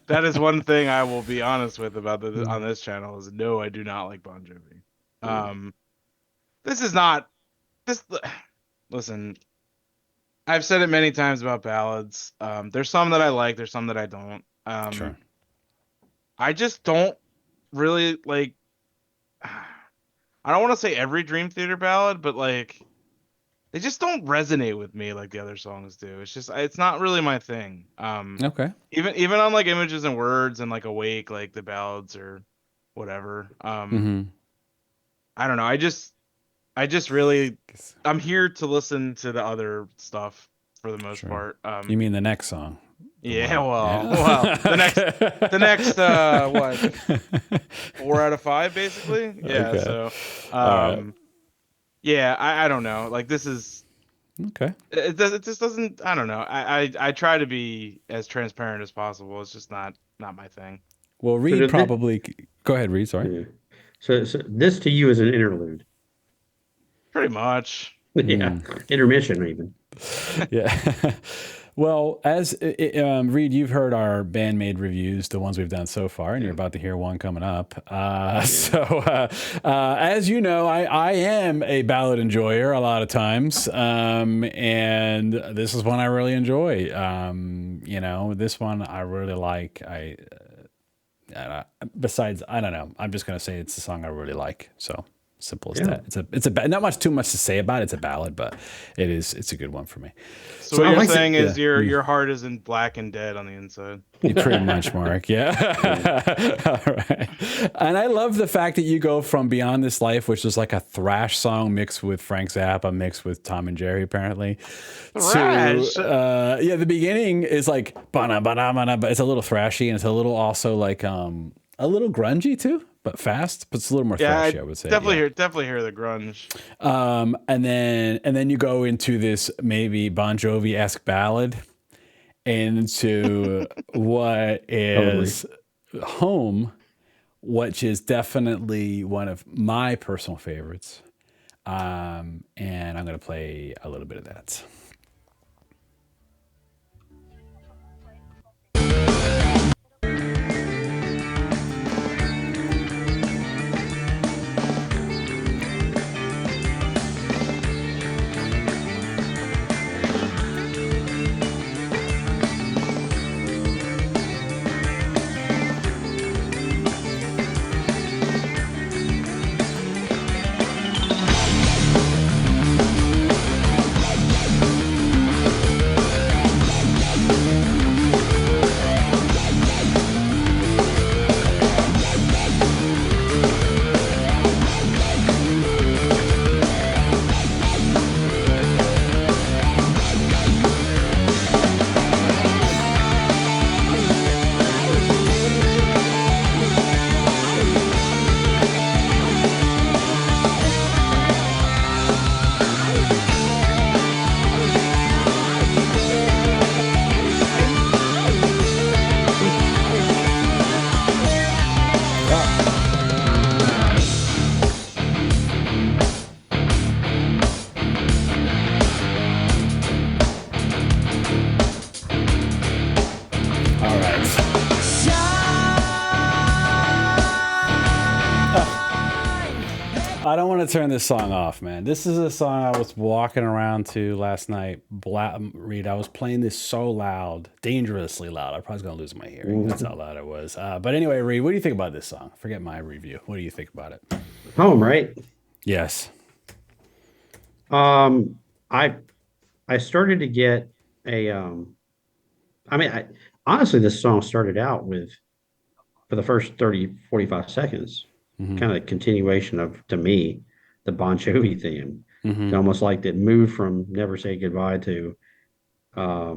That is one thing I will be honest with about on this channel is no, I do not like Bon Jovi. This is not this. Listen, I've said it many times about ballads. There's some that I like. There's some that I don't. Sure. I just don't really like. I don't want to say every Dream Theater ballad, but like they just don't resonate with me like the other songs do. It's not really my thing. Okay. Even on like Images and Words and like Awake, like the ballads or whatever. Mm-hmm. I don't know. I just really I'm here to listen to the other stuff for the most Sure. part. You mean the next song? Yeah, one. well, the next what? 4 out of 5 basically. Yeah, Okay. so right. yeah, I don't know. Like this is Okay. it just doesn't I don't know. I try to be as transparent as possible. It's just not my thing. Well, So Reed did thi- probably. Go ahead, Reed. Sorry. yeah. So this to you is an interlude. Pretty much. Yeah. Intermission even. Yeah. Well, as Reed, you've heard our BandMaid reviews, the ones we've done so far, and you're about to hear one coming up. So, as you know, I am a ballad enjoyer a lot of times, and this is one I really enjoy. This one I really like. Besides, I don't know. I'm just gonna say it's a song I really like. So simple as that. It's a not too much to say about it. It's a ballad, but it's a good one for me. So what you're saying is yeah. your heart is in black and dead on the inside. Pretty much, Mark. Yeah. All right. And I love the fact that you go from Beyond This Life, which is like a thrash song mixed with Frank Zappa, mixed with Tom and Jerry, apparently. Thrash. The beginning is like ba-na, ba-na, ba-na, but it's a little thrashy and it's a little also like a little grungy too, but fast. But it's a little more thrashy, I would say. Definitely hear the grunge. And then you go into this maybe Bon Jovi-esque ballad into what is Home, which is definitely one of my personal favorites. And I'm going to play a little bit of that. I don't want to turn this song off, man. This is a song I was walking around to last night. Reed, I was playing this so loud, dangerously loud. I probably was going to lose my hearing. That's how loud it was. But anyway, Reed, what do you think about this song? Forget my review. What do you think about it? Home, right? Yes. I started to get honestly, this song started out with for the first 30, 45 seconds, kind of a continuation of, to me, the Bon Jovi theme. It's almost like it moved from Never Say Goodbye to, what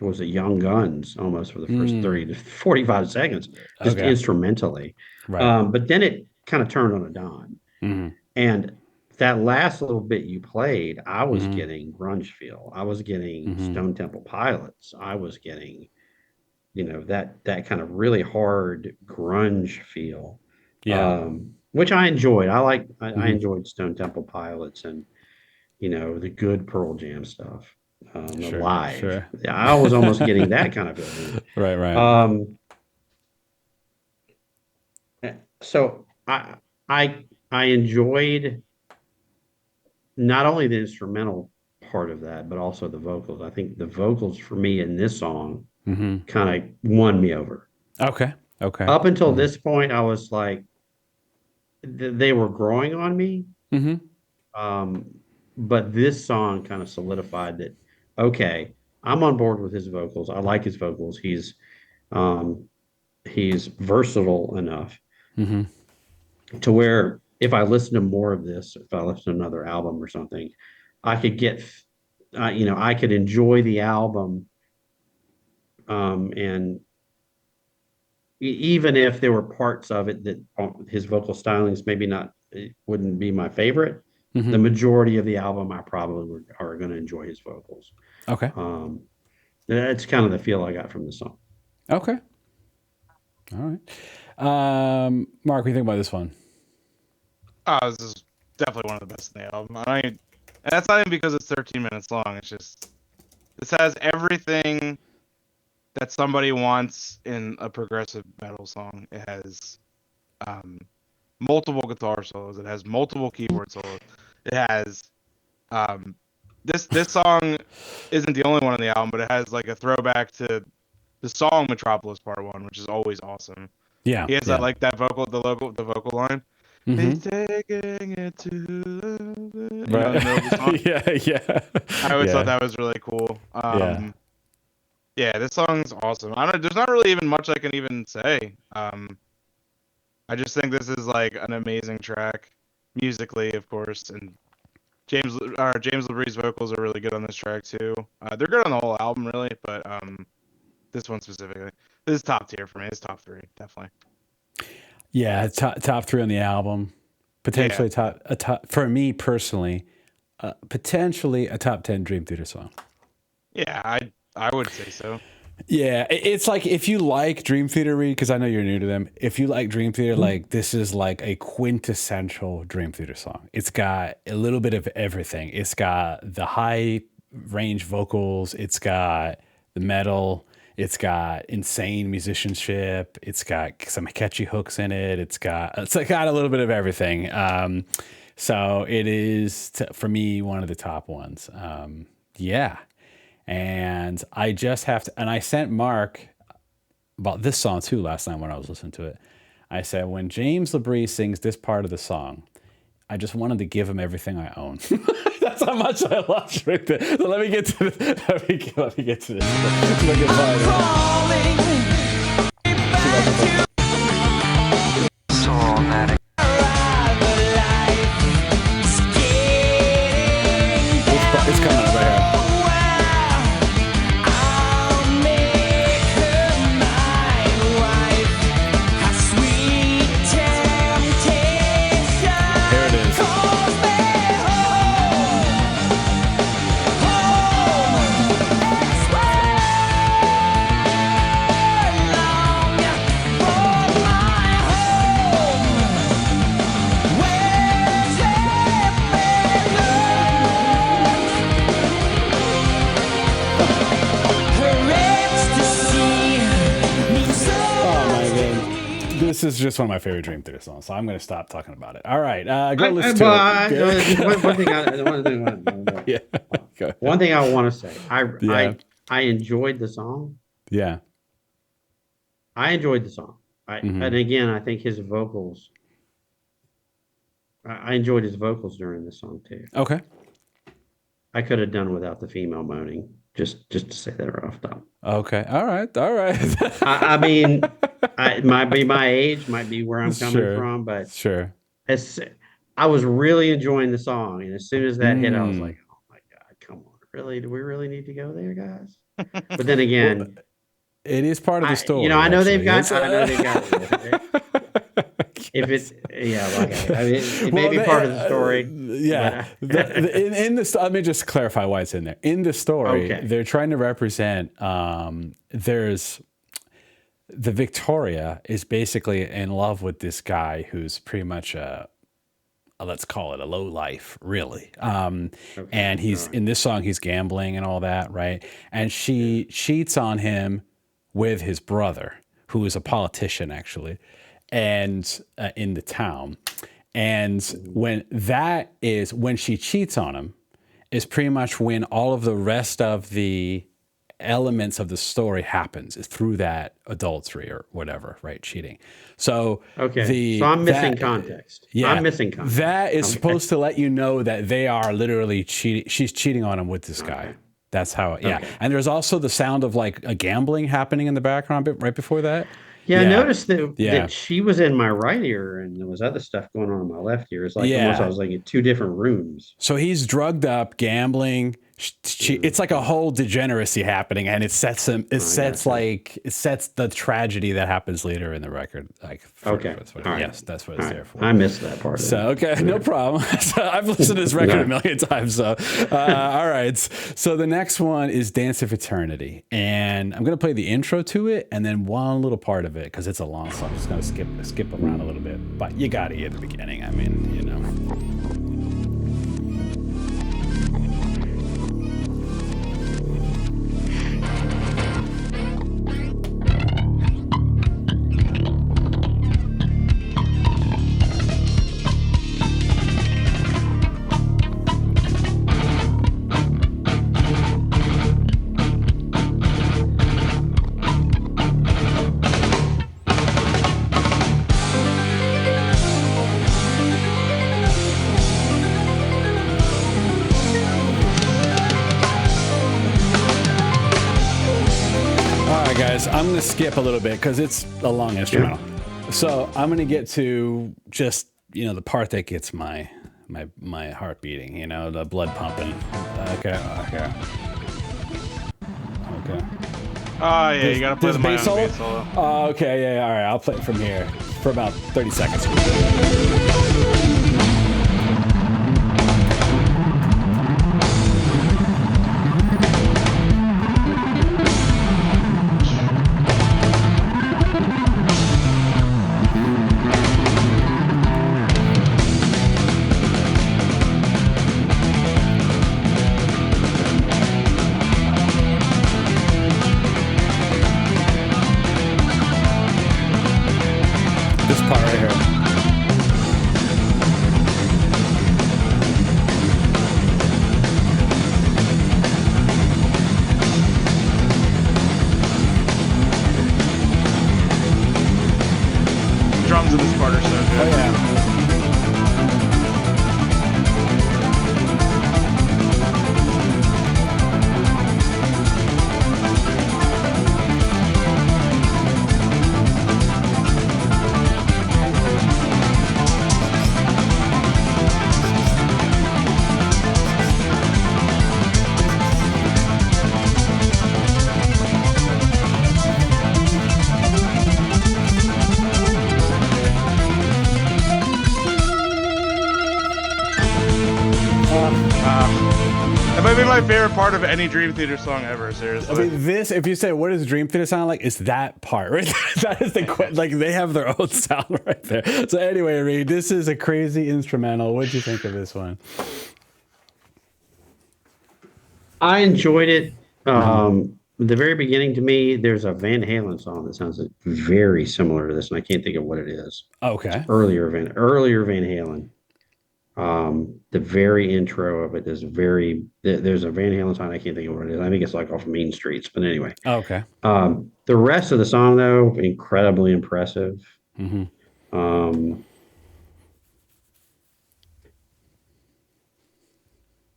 was it, Young Guns, almost for the first 30 to 45 seconds, just Okay. instrumentally. Right. But then it kind of turned on a dime. And that last little bit you played, I was getting grunge feel. I was getting Stone Temple Pilots. I was getting, that kind of really hard grunge feel. Yeah. Which I enjoyed. I enjoyed Stone Temple Pilots and, the good Pearl Jam stuff. The Sure. live. Sure. Yeah, I was almost getting that kind of feeling. Right. Right. So I enjoyed not only the instrumental part of that, but also the vocals. I think the vocals for me in this song kind of won me over. Okay. Okay. Up until this point, I was like, they were growing on me. But this song kind of solidified that, okay, I'm on board with his vocals. I like his vocals. He's versatile enough to where if I listen to more of this, if I listen to another album or something, I could I could enjoy the album, and even if there were parts of it that his vocal stylings maybe not, it wouldn't be my favorite, the majority of the album I probably are going to enjoy his vocals. Okay. That's kind of the feel I got from the song. Okay. All right. Mark, what do you think about this one? This is definitely one of the best in the album. And that's not even because it's 13 minutes long. It's just, this has everything that somebody wants in a progressive metal song. It has multiple guitar solos. It has multiple keyboard solos. It has this song isn't the only one on the album, but it has like a throwback to the song Metropolis Part 1, which is always awesome. Yeah. He has yeah. the vocal line. He's taking it to the Right. in the middle of the song. yeah. I always thought that was really cool. Yeah, this song's awesome. There's not really even much I can even say. I just think this is like an amazing track, musically, of course, and James LaBrie's vocals are really good on this track too. They're good on the whole album, really, but this one specifically, this is top tier for me. It's top 3, definitely. Yeah, top 3 on the album, potentially top for me personally, potentially a top 10 Dream Theater song. Yeah, I would say so. Yeah, it's like if you like Dream Theater, Reed, because I know you're new to them. If you like Dream Theater, like this is like a quintessential Dream Theater song. It's got a little bit of everything. It's got the high range vocals. It's got the metal. It's got insane musicianship. It's got some catchy hooks in it. It's got a little bit of everything. So it is for me one of the top ones. Yeah. And I just have to, and I sent Mark about this song too last night when I was listening to it. I said, when James LaBrie sings this part of the song, I just wanted to give him everything I own. That's how much I love right there. So let me get to this. Let me get to this. Look at it's coming up right here. This is just one of my favorite Dream Theater songs, so I'm going to stop talking about it. All right, go listen to it. One thing I want to say, I enjoyed the song. Yeah, I enjoyed the song. And again, I think his vocals. I enjoyed his vocals during the song too. Okay. I could have done without the female moaning. Just to say that right off the top. Okay. All right. I mean, It might be my age, might be where I'm coming Sure. from, but Sure. as I was really enjoying the song, and as soon as that hit, I was Mm. like, "Oh my God, come on! Really? Do we really need to go there, guys?" But then Well, again, it is part of the you know, story, actually. I know they've got. If Yes. it, yeah, like I mean, it may Well, be part of the story, yeah. but In this, let me just clarify why it's in there. In the story, okay, they're trying to represent. There's the Victoria is basically in love with this guy who's pretty much let's call it a low life, really. okay, And all he's right, in this song, he's gambling and all that, right? And she cheats on him with his brother, who is a politician actually, and in the town. And when she cheats on him, is pretty much when all of the rest of the elements of the story happens is through that adultery or whatever, right? Cheating. So okay. So I'm missing context. yeah, I'm missing context. that is Okay, supposed to let you know that they are literally cheating. She's cheating on him with this guy. okay, That's how, yeah. okay. And there's also the sound of like a gambling happening in the background right before that. Yeah, I Yeah, noticed that yeah, she was in my right ear, and there was other stuff going on in my left ear. It's like almost I yeah. was like in two different rooms. So he's drugged up, gambling. It's like a whole degeneracy happening, and it sets him. It sets gotcha. it sets the tragedy that happens later in the record. Like, Okay, all right, yes, that's what all it's right. there for. I missed that part. So okay, no problem. So I've listened to this record a million times. So all right. So the next one is Dance of Eternity, and I'm gonna play the intro to it, and then one little part of it because it's a long song. I'm just gonna skip around a little bit, but you gotta hear the beginning. I mean, you know. Guys, I'm going to skip a little bit because it's a long instrumental. Yeah. So I'm going to get to just, you know, the part that gets my heart beating, you know, the blood pumping. Okay. Oh, yeah, you got to play the bass solo. Okay, yeah, all right. I'll play it from here for about 30 seconds. This part right here. Drums in this part are so good. Oh yeah. That might be my favorite part of any Dream Theater song ever, seriously. I mean, this, if you say, what does Dream Theater sound like? It's that part, right? That is like, they have their own sound right there. So anyway, Reed, this is a crazy instrumental. What did you think of this one? I enjoyed it. The very beginning to me, there's a Van Halen song that sounds very similar to this, and I can't think of what it is. Okay. Earlier Van Halen. The very intro of it is there's a Van Halen song. I can't think of what it is. I think it's like off Main Streets, but anyway. Okay. The rest of the song though, incredibly impressive. Mm-hmm.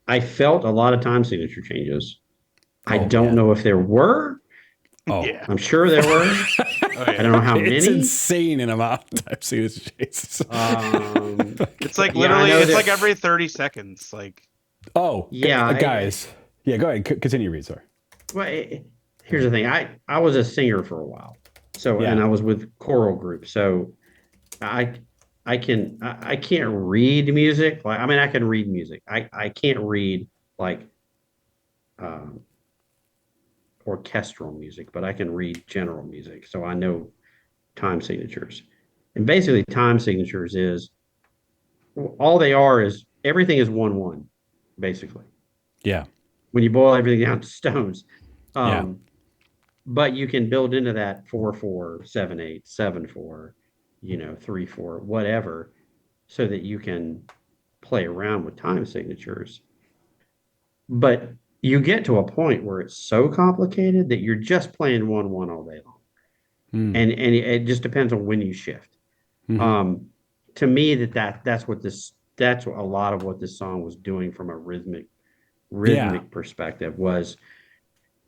I felt a lot of time signature changes. I don't know if there were. Oh, Yeah. I'm sure there were. Oh, I yeah. don't know how it's many. insane in amount of time signatures. It's like Yeah, I literally, know it's that- like every 30 seconds. Like, Oh, Yeah, guys. Yeah, go ahead. Continue, read, sorry. Well, here's the thing. I was a singer for a while, so Yeah. and I was with choral groups. So I can't read music. Like, I mean, I can read music. I can't read like um, orchestral music, but I can read general music. So I know time signatures. And basically, time signatures is all they are is everything is 1/1, basically. Yeah. When you boil everything down to stones. Yeah. But you can build into that 4/4, 7/8, 7/4, 3/4, whatever, so that you can play around with time signatures. But you get to a point where it's so complicated that you're just playing 1/1 all day long. Mm. And it just depends on when you shift. Mhm. To me, that's what a lot of what this song was doing from a rhythmic perspective was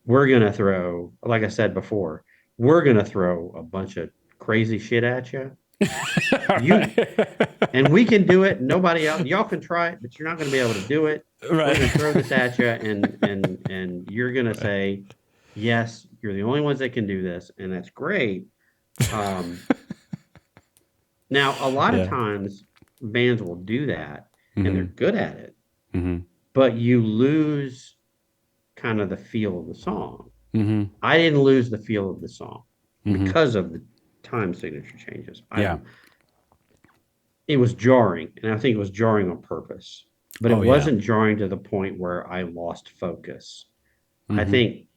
we're gonna throw, like I said before, we're gonna throw a bunch of crazy shit at you. And we can do it. Nobody else, y'all can try it, but you're not gonna be able to do it. Right. We're gonna throw this at you, and you're gonna say, yes, you're the only ones that can do this, and that's great. Now, a lot of times bands will do that, and they're good at it, but you lose kind of the feel of the song. I didn't lose the feel of the song because of the time signature changes. It was jarring, and I think it was jarring on purpose, but it wasn't jarring to the point where I lost focus. I think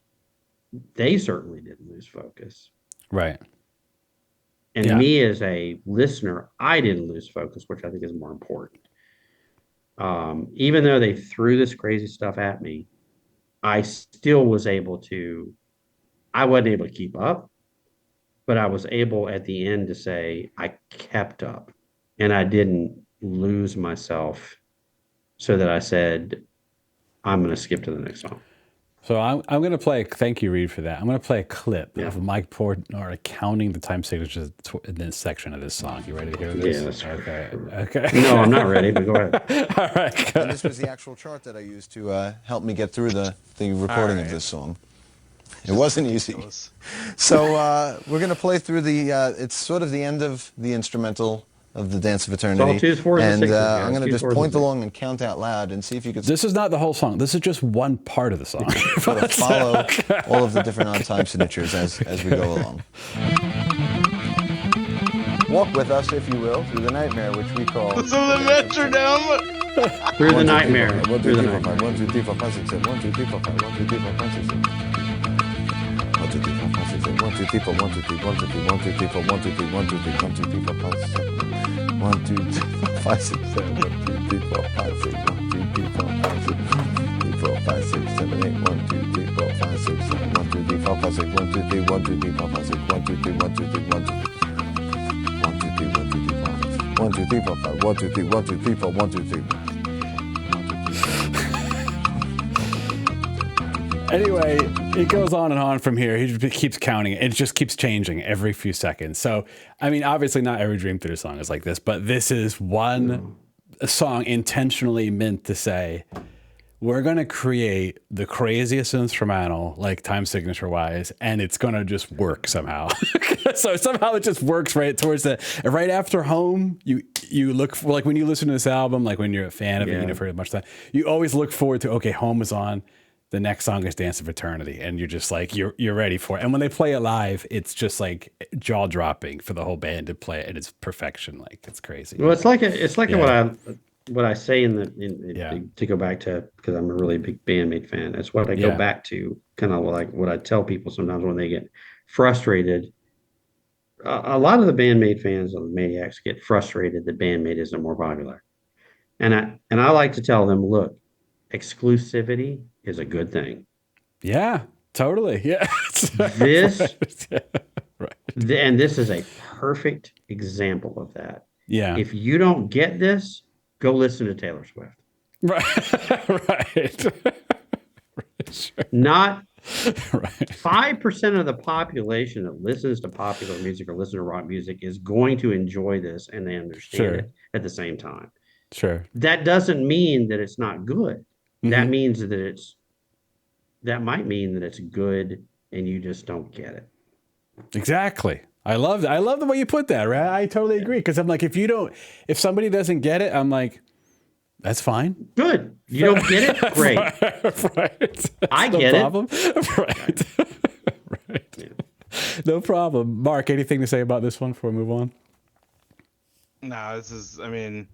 they certainly didn't lose focus. Right. And me as a listener, I didn't lose focus, which I think is more important. Even though they threw this crazy stuff at me, I still was able to, I wasn't able to keep up, but I was able at the end to say I kept up and I didn't lose myself so that I said, I'm going to skip to the next song. So I'm going to play, thank you, Reed, for that. I'm going to play a clip of Mike Portnoy counting the time signatures in this section of this song. You ready to hear this? Yes. Okay. No, I'm not ready, but go ahead. All right. And this was the actual chart that I used to help me get through the recording of this song. It wasn't easy. So we're going to play through it's sort of the end of the instrumental of the Dance of Eternity. It's all twos, fours, and sixes, guys. I'm going to Twos, just fours, point and along and count out loud and see if you could This is not the whole song. This is just one part of the song. sort of follow all of the different on-time signatures as we go along. Walk with us, if you will, through the nightmare, which we call... So the metronome! Through the nightmare. 1, 2, 3, 4, 5, 1, 2, 3, 4, 5, 6, 7, 1, 2, 3, 4, 5, 1, 2, 3, 4, 5, 6, 7. 1, 2, 3, 4, 5, 6, 7, 1, 2, 3, 4, 1, 2, 3, 1, 2, 3, 1, 2, 3, 4, 1, 2, 3, 1, 2, 3, 1, 2, 3, 4, 5, 6, 7. 1, 2, 3, 4, 5, 6, 7, 1, 2, 3, 4, 5, 6, 1, 2, 3, 4, 5, 6, 3, 4, 5, 6, 7, 8, 1, 2, 3, 4, 5, 6, 7, 1, 2, 3, 4, 5, 6, 1, 2, 3, 1, 2, 3, 4, 5, 6, 1, 2, 3, 1, 2, 3, 1, 2, 3, 1, 2, 3, 1, 2, 3, 4, 5, 1, 2, 3, 4, 5, 1, 2, 3, 1, 2, 3, 4, 1, 2, 3. Anyway, it goes on and on from here. He just keeps counting. It just keeps changing every few seconds. So, I mean, obviously not every Dream Theater song is like this, but this is one song intentionally meant to say, we're going to create the craziest instrumental, like time signature wise, and it's going to just work somehow. So somehow it just works right towards right after Home. You look for, like when you listen to this album, like when you're a fan of it, for much time, you always look forward to, okay, Home is on. The next song is Dance of Eternity, and you're just like, you're ready for it. And when they play it live, it's just like jaw dropping for the whole band to play it. And it's perfection. Like, it's crazy. Well, it's like what I say to go back to, because I'm a really big BandMaid fan. It's what I go back to, kind of like what I tell people sometimes when they get frustrated. A lot of the BandMaid fans of the Maniacs get frustrated that BandMaid isn't more popular. And I like to tell them, look, exclusivity is a good thing. Yeah, totally. Yeah. This right. And this is a perfect example of that. Yeah. If you don't get this, go listen to Taylor Swift. Right. Right. Sure. Not Right. 5% of the population that listens to popular music or listens to rock music is going to enjoy this and they understand Sure. it at the same time. Sure. That doesn't mean that it's not good. That means that might mean that it's good and you just don't get it. Exactly. I love the way you put that, right? I totally agree. Because I'm like, if somebody doesn't get it, I'm like, that's fine. Good. You don't get it? Great. Right. I No get problem. Right. Right. Yeah. No problem. Mark, anything to say about this one before we move on? No, this is. I mean,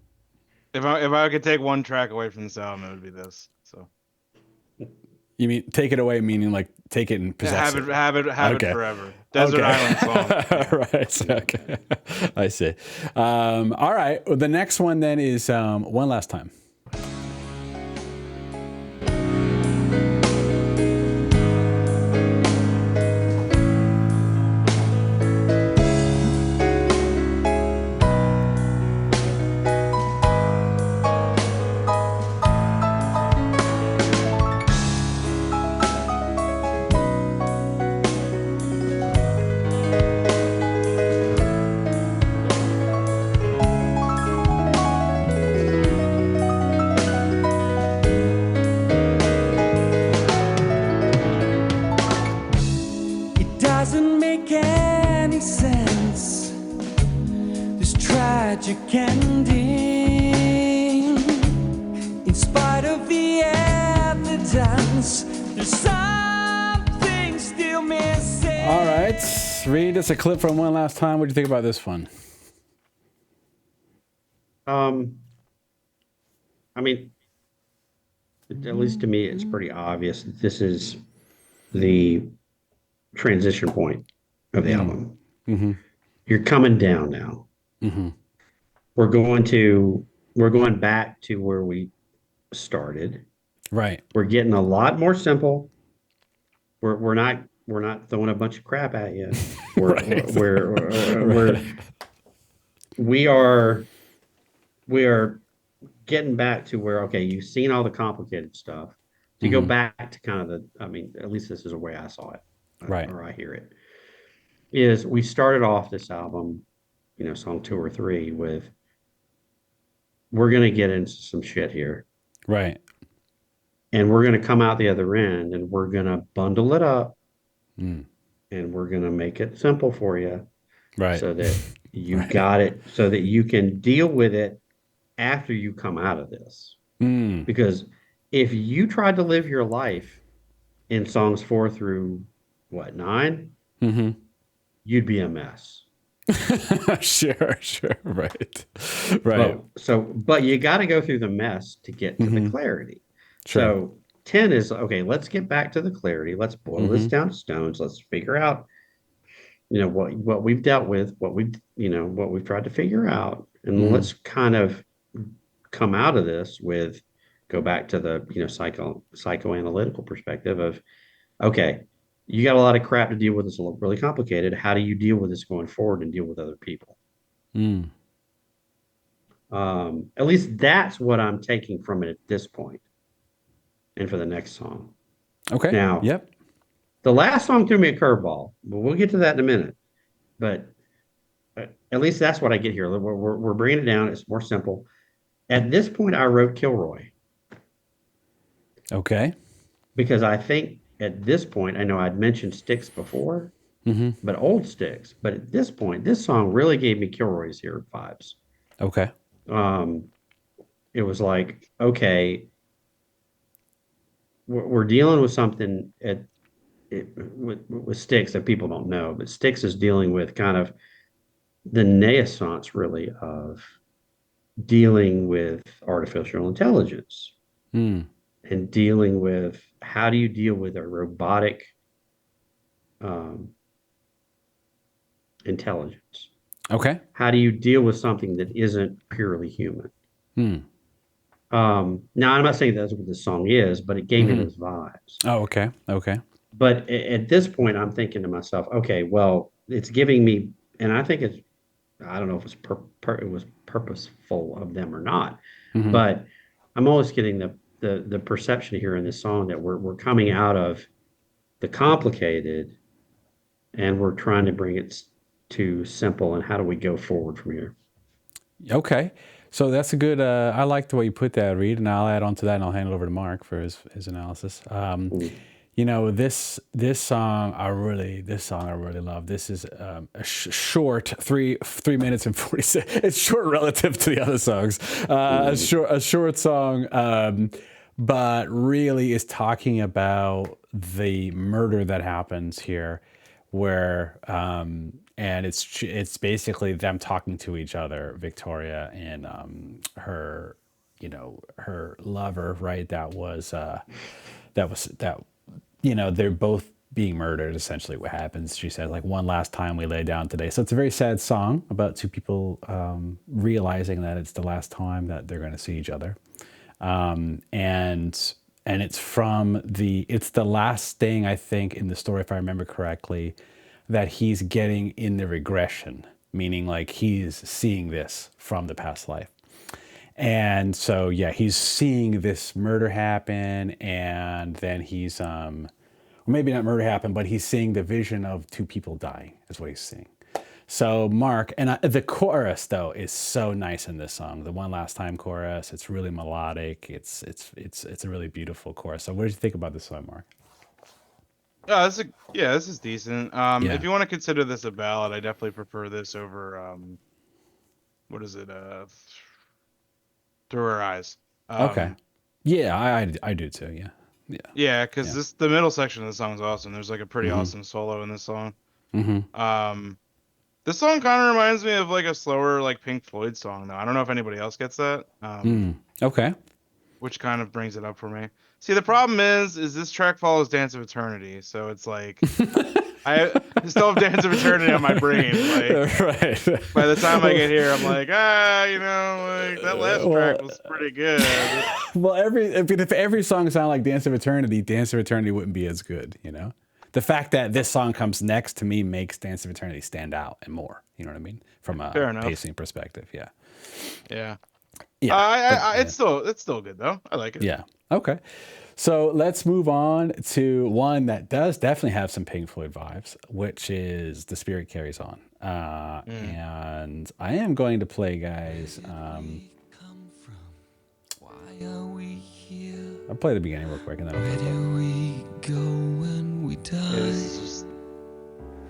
if I could take one track away from this album, it would be this. So You mean take it away, meaning like take it and possess it? have it Okay. forever. Desert Island song. Yeah. Right. Okay. I see. All right. Well, the next one then is One Last Time. It doesn't make any sense, this tragic ending. In spite of the evidence, there's something still missing. All right. Read us a clip from One Last Time. What do you think about this one? I mean, at least to me, it's pretty obvious that this is the transition point of the album. Mm-hmm. You're coming down now. Mm-hmm. We're going back to where we started. Right. We're getting a lot more simple. We're not throwing a bunch of crap at you. Right. We are getting back to where, okay, you've seen all the complicated stuff. To go back to kind of I mean, at least this is the way I saw it, Right. or I hear it, is we started off this album, song 2 or 3 with, we're going to get into some shit here. Right. And we're going to come out the other end and we're going to bundle it up Mm. and we're going to make it simple for you. Right. So that you got it, so that you can deal with it after you come out of this. Mm. Because if you tried to live your life in songs 4 through 9, Mm-hmm. you'd be a mess. Sure. Right. Right. But you got to go through the mess to get to the clarity. Sure. So 10 is, okay, let's get back to the clarity. Let's boil this down to stones. Let's figure out, what we've dealt with, what we've tried to figure out. And let's kind of come out of this with, go back to the, psychoanalytical perspective of, okay, you got a lot of crap to deal with. It's really complicated. How do you deal with this going forward and deal with other people? Mm. At least that's what I'm taking from it at this point. And for the next song. Okay. Now, Yep. the last song threw me a curveball, but we'll get to that in a minute. But at least that's what I get here. We're bringing it down. It's more simple. At this point, I wrote Kilroy. Okay. Because I think at this point, I know I'd mentioned Styx before, but old Styx. But at this point, this song really gave me Kilroy's here vibes. Okay. It was like, okay, we're dealing with something with Styx that people don't know, but Styx is dealing with kind of the naissance, really, of dealing with artificial intelligence and dealing with, how do you deal with a robotic intelligence? Okay. How do you deal with something that isn't purely human? Now, I'm not saying that's what this song is, but it gave me those vibes. Oh, okay. Okay. But at this point, I'm thinking to myself, okay, well, it's giving me, and I think I don't know if it was purposeful of them or not, but I'm always getting the perception here in this song that we're coming out of the complicated, and we're trying to bring it to simple. And how do we go forward from here? Okay. So that's a good, I like the way you put that, Reed, and I'll add on to that and I'll hand it over to Mark for his analysis. You know, this song I really love. This is a short, 3 minutes and 46. It's short relative to the other songs. A short song, but really is talking about the murder that happens here, where and it's basically them talking to each other, Victoria and her, you know, her lover, right? That you know, they're both being murdered. Essentially, what happens? She said, like, one last time we lay down today. So it's a very sad song about two people realizing that it's the last time that they're going to see each other, and it's it's the last thing, I think, in the story, if I remember correctly, that he's getting in the regression, meaning like he's seeing this from the past life. And so, yeah, he's seeing this murder happen, and then he's, or maybe not murder happen, but he's seeing the vision of two people dying, is what he's seeing. So, Mark, and the chorus, though, is so nice in this song. The One Last Time chorus, it's really melodic. It's a really beautiful chorus. So what did you think about this song, Mark? This is decent. If you want to consider this a ballad, I definitely prefer this over, what is it, Through Her Eyes. Okay. Yeah, I do too. Yeah. Yeah. Yeah, because the middle section of the song is awesome. There's like a pretty awesome solo in this song. This song kind of reminds me of like a slower, like, Pink Floyd song, though. I don't know if anybody else gets that. Okay. Which kind of brings it up for me. See, the problem is this track follows Dance of Eternity, so it's like I still have Dance of Eternity on my brain. Like, right. By the time I get here, I'm like, you know, like, that last track was pretty good. Well, if every song sounded like Dance of Eternity wouldn't be as good, you know? The fact that this song comes next, to me, makes Dance of Eternity stand out and more. You know what I mean? From a pacing perspective, yeah. Yeah. Yeah. It's still good, though. I like it. Yeah. Okay. So let's move on to one that does definitely have some Pink Floyd vibes, which is The Spirit Carries On. And I am going to play, guys. I'll play the beginning real quick and then I'll play. It's just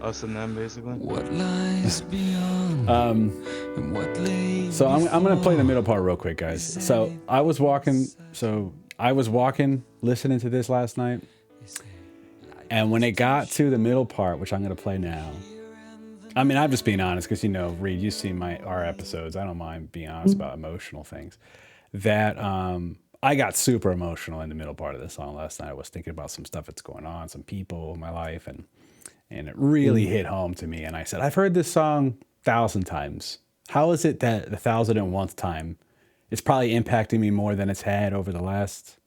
us and them, basically. What lies beyond? So I'm going to play the middle part real quick, guys. So I was walking listening to this last night, and when it got to the middle part, which I'm going to play now, I mean, I'm just being honest, because, you know, Reed, you've seen our episodes. I don't mind being honest about emotional things. That I got super emotional in the middle part of the song last night. I was thinking about some stuff that's going on, some people in my life, and it really hit home to me. And I said, I've heard this song 1,000 times. How is it that the 1,001th time it's probably impacting me more than it's had over the last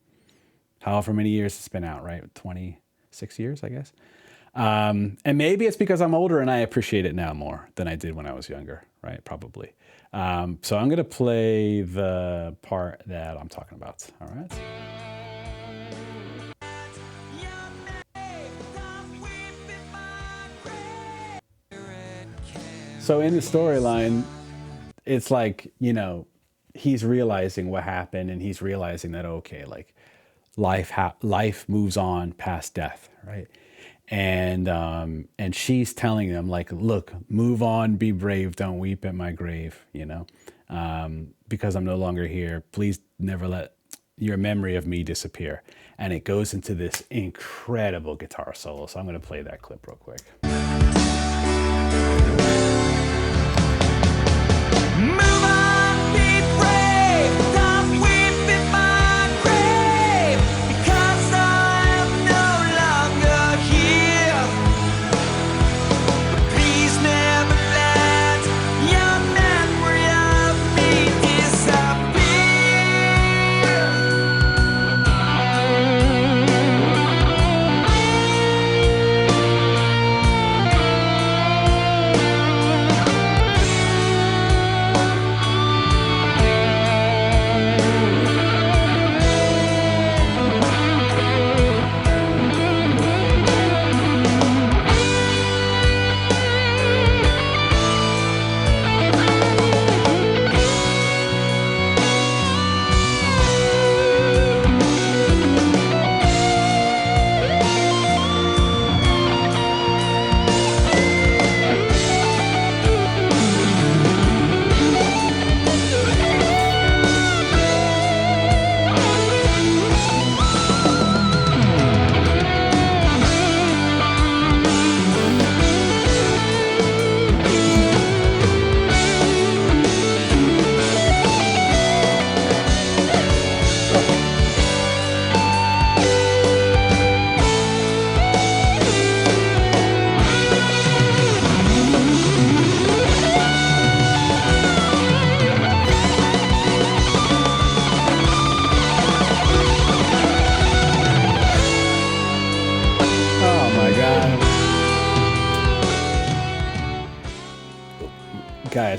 however many years it's been out, right? 26 years, I guess. And maybe it's because I'm older and I appreciate it now more than I did when I was younger, right? Probably. So I'm going to play the part that I'm talking about, all right? So in the storyline, it's like, you know, he's realizing what happened, and he's realizing that, okay, like life moves on past death, right? And she's telling him, like, look, move on, be brave, don't weep at my grave, you know, because I'm no longer here. Please never let your memory of me disappear. And it goes into this incredible guitar solo. So I'm going to play that clip real quick. Move on, be brave, don't weep in my grave, because I am no longer here. Please never let your memory of me disappear.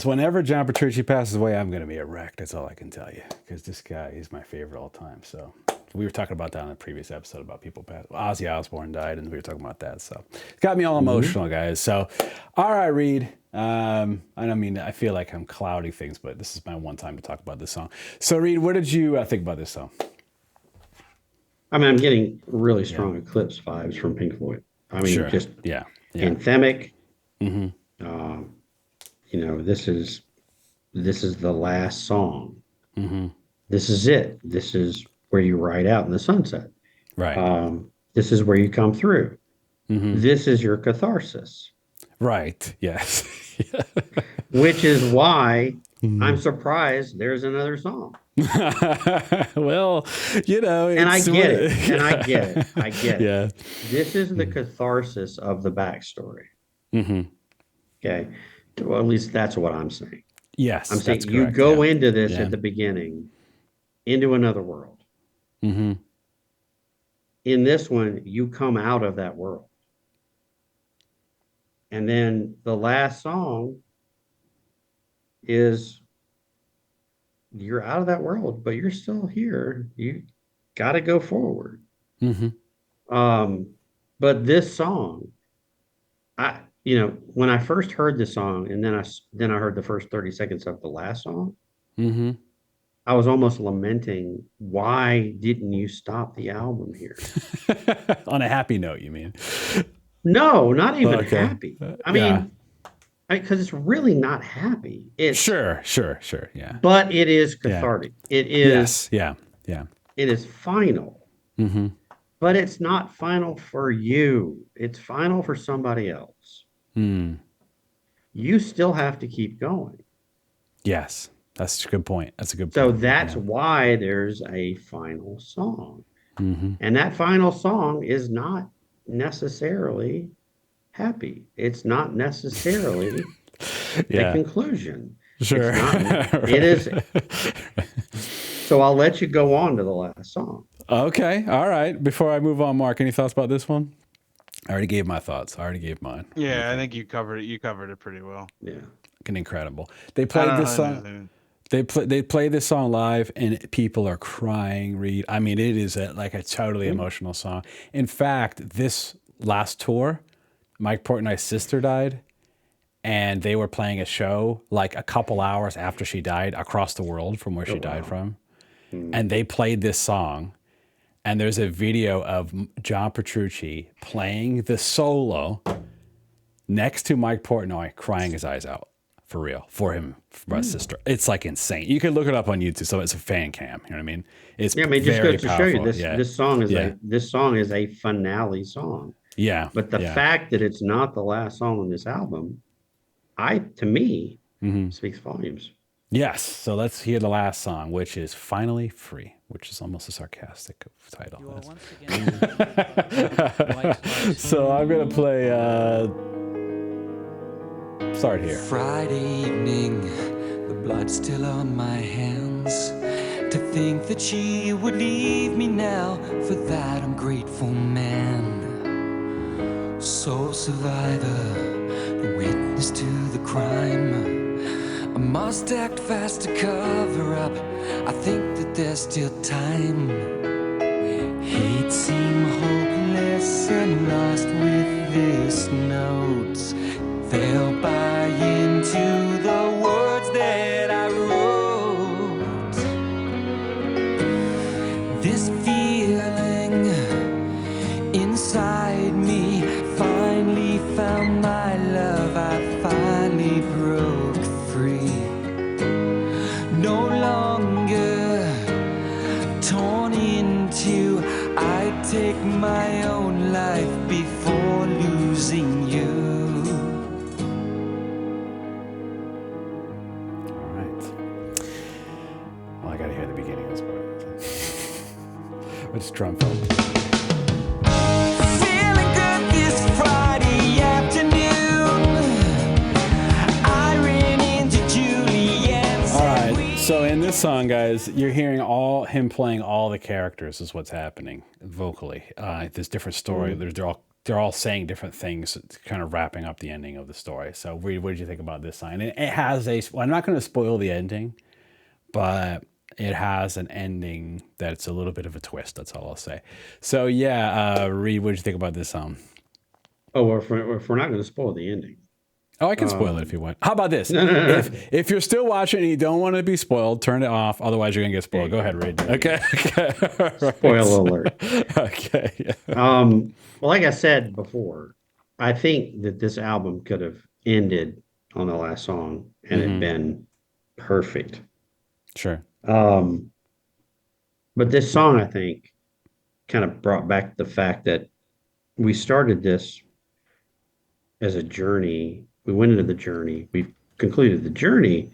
guys, whenever John Petrucci passes away, I'm going to be a wreck. That's all I can tell you. Because this guy, he's my favorite all time. So we were talking about that in a previous episode about people passing. Ozzy Osbourne died, and we were talking about that. So it got me all emotional, guys. So, all right, Reed. I mean, I feel like I'm clouding things, but this is my one time to talk about this song. So, Reed, what did you think about this song? I mean, I'm getting really strong Eclipse vibes from Pink Floyd. I mean, just anthemic. You know, this is the last song. This is it. This is where you ride out in the sunset. Right. This is where you come through. This is your catharsis. Right. Yes. Which is why I'm surprised there's another song. Well, you know, and I get it. And I get it. I get it. Yeah. This is the catharsis of the backstory. Okay. Well, at least that's what I'm saying. Yes. I'm saying you correct. go into this at the beginning, into another world. In this one, you come out of that world. And then the last song is you're out of that world, but you're still here. You got to go forward. But this song, when I first heard the song, and then I heard the first 30 seconds of the last song, I was almost lamenting, why didn't you stop the album here? On a happy note, you mean? No, not even happy. I mean, because it's really not happy. It's sure, yeah. But it is cathartic. It is. Yeah. It is final. But it's not final for you. It's final for somebody else. You still have to keep going. Yes, that's a good point. So that's why there's a final song. And that final song is not necessarily happy. It's not necessarily the conclusion. Sure. It is. So I'll let you go on to the last song. Okay. All right. Before I move on, Mark, any thoughts about this one? I already gave my thoughts. I already gave mine. Yeah, I think you covered it. You covered it pretty well. Yeah. Incredible. They played this song. They play this song live, and people are crying. Reed, I mean, it is like a totally emotional song. In fact, this last tour, Mike Portnoy's sister died, and they were playing a show like a couple hours after she died across the world from where she died from, and they played this song. And there's a video of John Petrucci playing the solo next to Mike Portnoy crying his eyes out. For real, for his sister. It's like insane. You can look it up on YouTube. So it's a fan cam. You know what I mean? It's just goes to show you this song is a finale song. Yeah. But the fact that it's not the last song on this album, to me, speaks volumes. Yes. So let's hear the last song, which is Finally Free, which is almost a sarcastic title. So I'm gonna play. Start here. Friday evening, the blood's still on my hands. To think that she would leave me now, for that I'm grateful, man. Sole survivor, witness to the crime. I must act fast to cover up. I think that there's still time. Hate seem hopeless and lost with this note. They'll buy into the words that I wrote. This feeling inside me finally found my love. I finally broke free. No longer torn in two. I take my own life before losing you. It's drum fill. Feeling good this Friday afternoon. I ran into Julianne. All right. So in this song, guys, you're hearing him playing all the characters is what's happening vocally. There's different story. They're all they're all saying different things, kind of wrapping up the ending of the story. So, Reed, what did you think about this song? And it has well, I'm not going to spoil the ending, but it has an ending that's a little bit of a twist. That's all I'll say. So, yeah, Reed, what did you think about this song? Oh, well, if we're not going to spoil the ending. Oh, I can spoil it if you want. How about this? No. If you're still watching and you don't want to be spoiled, turn it off. Otherwise, you're gonna get spoiled. Go ahead, Reed. Okay. Spoiler alert. Okay. Well, like I said before, I think that this album could have ended on the last song and it been perfect. Sure. But this song, I think, kind of brought back the fact that we started this as a journey. We went into the journey. We concluded the journey,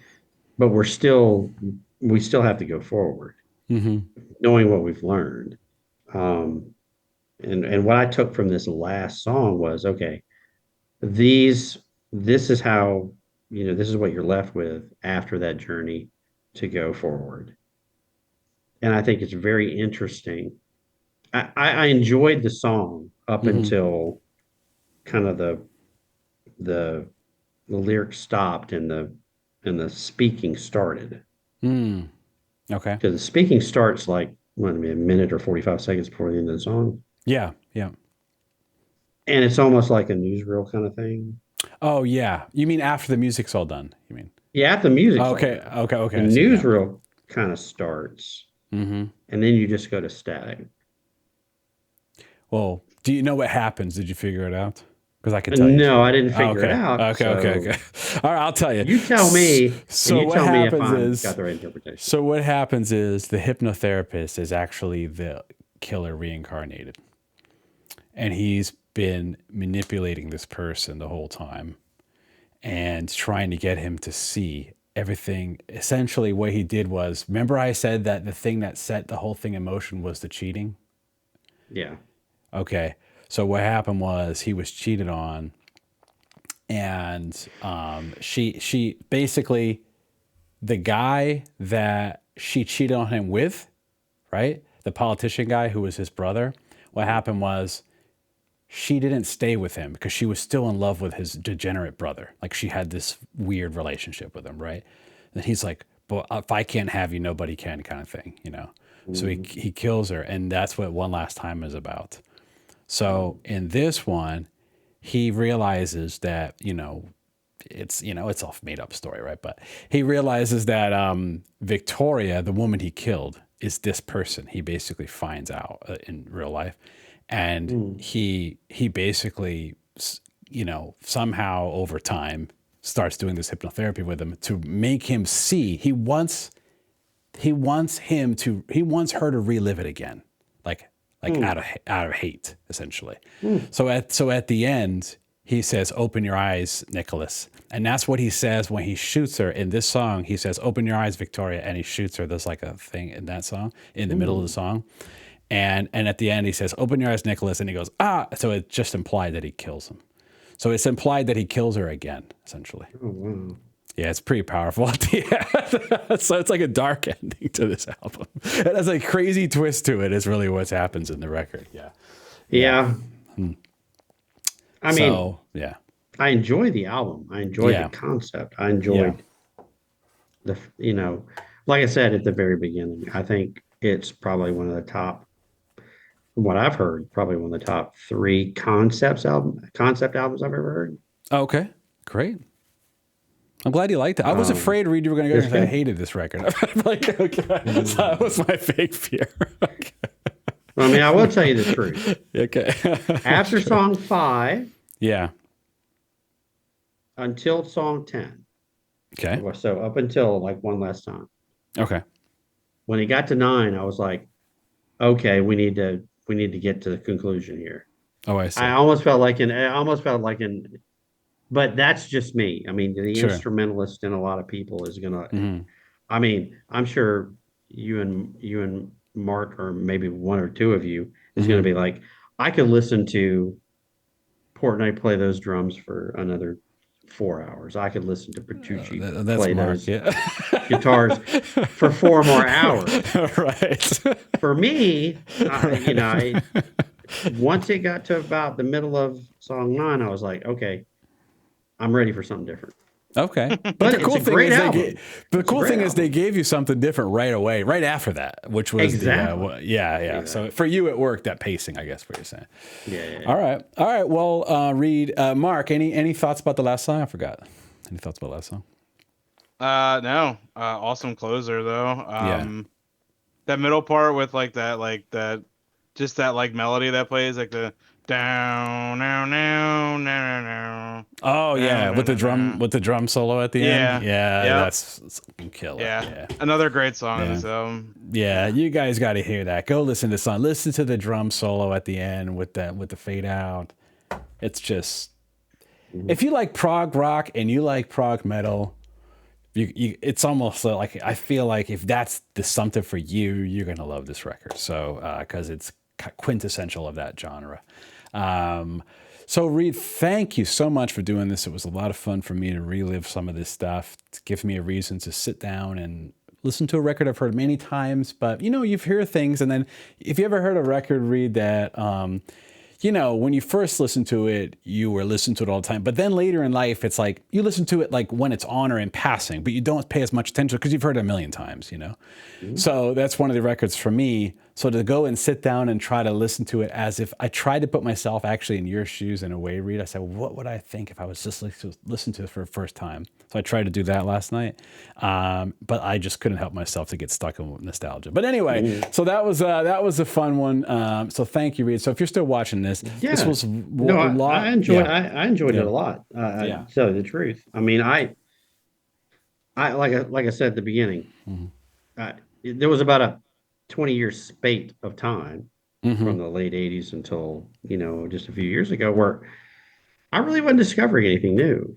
but we still have to go forward, knowing what we've learned. And what I took from this last song was, okay, this is how, this is what you're left with after that journey to go forward. And I think it's very interesting. I enjoyed the song up until kind of the lyrics stopped and the speaking started. Okay. Because the speaking starts like a minute or 45 seconds before the end of the song. Yeah. And it's almost like a newsreel kind of thing. Oh yeah. You mean after the music's all done? You mean? Yeah, after the music's okay. Like Okay. The newsreel kind of starts, and then you just go to static. Well, do you know what happens? Did you figure it out? Because I can tell you. No, I didn't figure it out. Okay. All right, I'll tell you. You tell me. So you what tell me if happens I've got the right interpretation. So what happens is the hypnotherapist is actually the killer reincarnated, and he's been manipulating this person the whole time, and trying to get him to see everything. Essentially, what he did was, remember I said that the thing that set the whole thing in motion was the cheating? Yeah. Okay. So what happened was he was cheated on, and she basically, the guy that she cheated on him with, right? The politician guy who was his brother. What happened was she didn't stay with him because she was still in love with his degenerate brother. Like she had this weird relationship with him, right? And he's like, "But if I can't have you, nobody can," kind of thing, So he kills her, and that's what One Last Time is about. So in this one, he realizes that, it's a made up story, right? But he realizes that Victoria, the woman he killed, is this person. He basically finds out in real life. And he basically, somehow over time starts doing this hypnotherapy with him to make him see. He wants her to relive it again. Out of hate, essentially. So at the end, he says, "Open your eyes, Nicholas," and that's what he says when he shoots her in this song. He says, "Open your eyes, Victoria," and he shoots her. There's like a thing in that song in the middle of the song, and at the end he says, "Open your eyes, Nicholas," and he goes, "Ah!" So it just implied that he kills him. So it's implied that he kills her again, essentially. Oh wow. Yeah, it's pretty powerful at the end. So it's like a dark ending to this album. It has a crazy twist to it, is really what happens in the record. Yeah. I mean, I enjoy the album. I enjoy the concept. I enjoyed like I said at the very beginning, I think it's probably one of the top, from what I've heard, probably one of the top 3 concept albums I've ever heard. Okay, great. I'm glad you liked it. I was afraid, Reed, you were going to go and say I hated this record. Okay. So that was my fake fear. Okay. Well, I mean, I will tell you the truth. Okay. After song 5, yeah, until song 10. Okay. So up until like One Last Time. Okay. When it got to 9, I was like, okay, we need to get to the conclusion here. Oh, I see. I almost felt like but that's just me. I mean, the instrumentalist in a lot of people is gonna. I mean, I'm sure you and Mark, or maybe one or two of you, is gonna be like, I could listen to Portnoy play those drums for another 4 hours. I could listen to Petrucci play those guitars for 4 more hours. Right. For me, once it got to about the middle of song 9, I was like, okay, I'm ready for something different. Okay, but But the it's cool a thing great is album. the It's a cool great thing is they album. gave you something different right away, right after that, which was Exactly. yeah. So Exactly. for you, it worked, that pacing, I guess, what you're saying. Yeah. All right. Well, Reed, Mark, any thoughts about the last song? I forgot. Any thoughts about the last song? No. Awesome closer though. Yeah. That middle part with just that like melody that plays like the down now now now now Oh yeah, down now now. with the drum solo at the end. Yeah. Yeah, Yep. that's killer. Yeah. Yeah. Another great song of Yeah. this album. Yeah, you guys got to hear that. Go listen to the song. Listen to the drum solo at the end with the fade out. It's just if you like prog rock and you like prog metal, it's almost like I feel like if that's the something for you, you're gonna love this record. So because it's quintessential of that genre. So Reed, thank you so much for doing this. It was a lot of fun for me to relive some of this stuff. It gives me a reason to sit down and listen to a record I've heard many times. But you've heard things, and then if you ever heard a record, Reed, that when you first listen to it, you were listening to it all the time. But then later in life, it's like you listen to it like when it's on or in passing, but you don't pay as much attention because you've heard it a million times, So that's one of the records for me. So to go and sit down and try to listen to it as if I tried to put myself actually in your shoes in a way, Reed, I said, well, what would I think if I was just listen to it for the first time? So I tried to do that last night, but I just couldn't help myself to get stuck in nostalgia. But anyway, so that was a fun one. So thank you, Reed. So if you're still watching this, this was a lot. I enjoyed. Yeah. I enjoyed it a lot. Yeah. To tell you the truth, I mean, I like I said at the beginning, there was about a 20-year spate of time from the late 80s until just a few years ago where I really wasn't discovering anything new.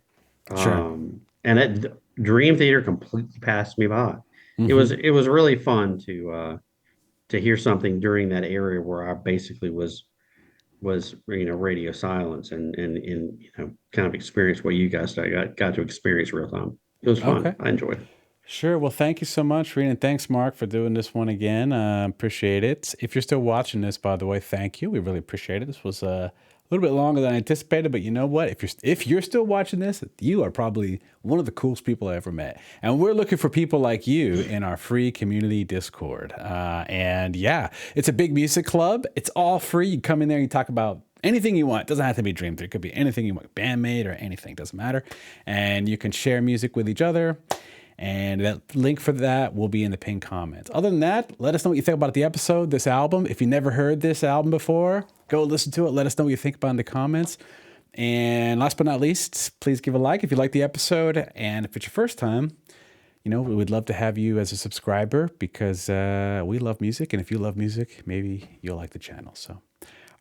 Sure. And Dream Theater completely passed me by. It was really fun to hear something during that era where I basically was radio silence and kind of experience what you guys got to experience real time. It was fun. Okay. I enjoyed it. Sure. Well, thank you so much, Reed, and thanks, Mark, for doing this one again. Appreciate it. If you're still watching this, by the way, thank you. We really appreciate it. This was a little bit longer than I anticipated, but you know what? If you're still watching this, you are probably one of the coolest people I ever met. And we're looking for people like you in our free community Discord. And yeah, it's a big music club. It's all free. You come in there, you talk about anything you want. It doesn't have to be Dream Theater. It could be anything you want. BandMaid or anything. Doesn't matter. And you can share music with each other. And that link for that will be in the pinned comments. Other than that, let us know what you think about the episode, this album. If you never heard this album before, go listen to it. Let us know what you think about it in the comments. And last but not least, please give a like if you like the episode. And if it's your first time, we would love to have you as a subscriber because we love music. And if you love music, maybe you'll like the channel. So,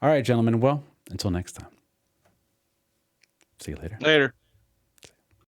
all right, gentlemen. Well, until next time. See you later. Later.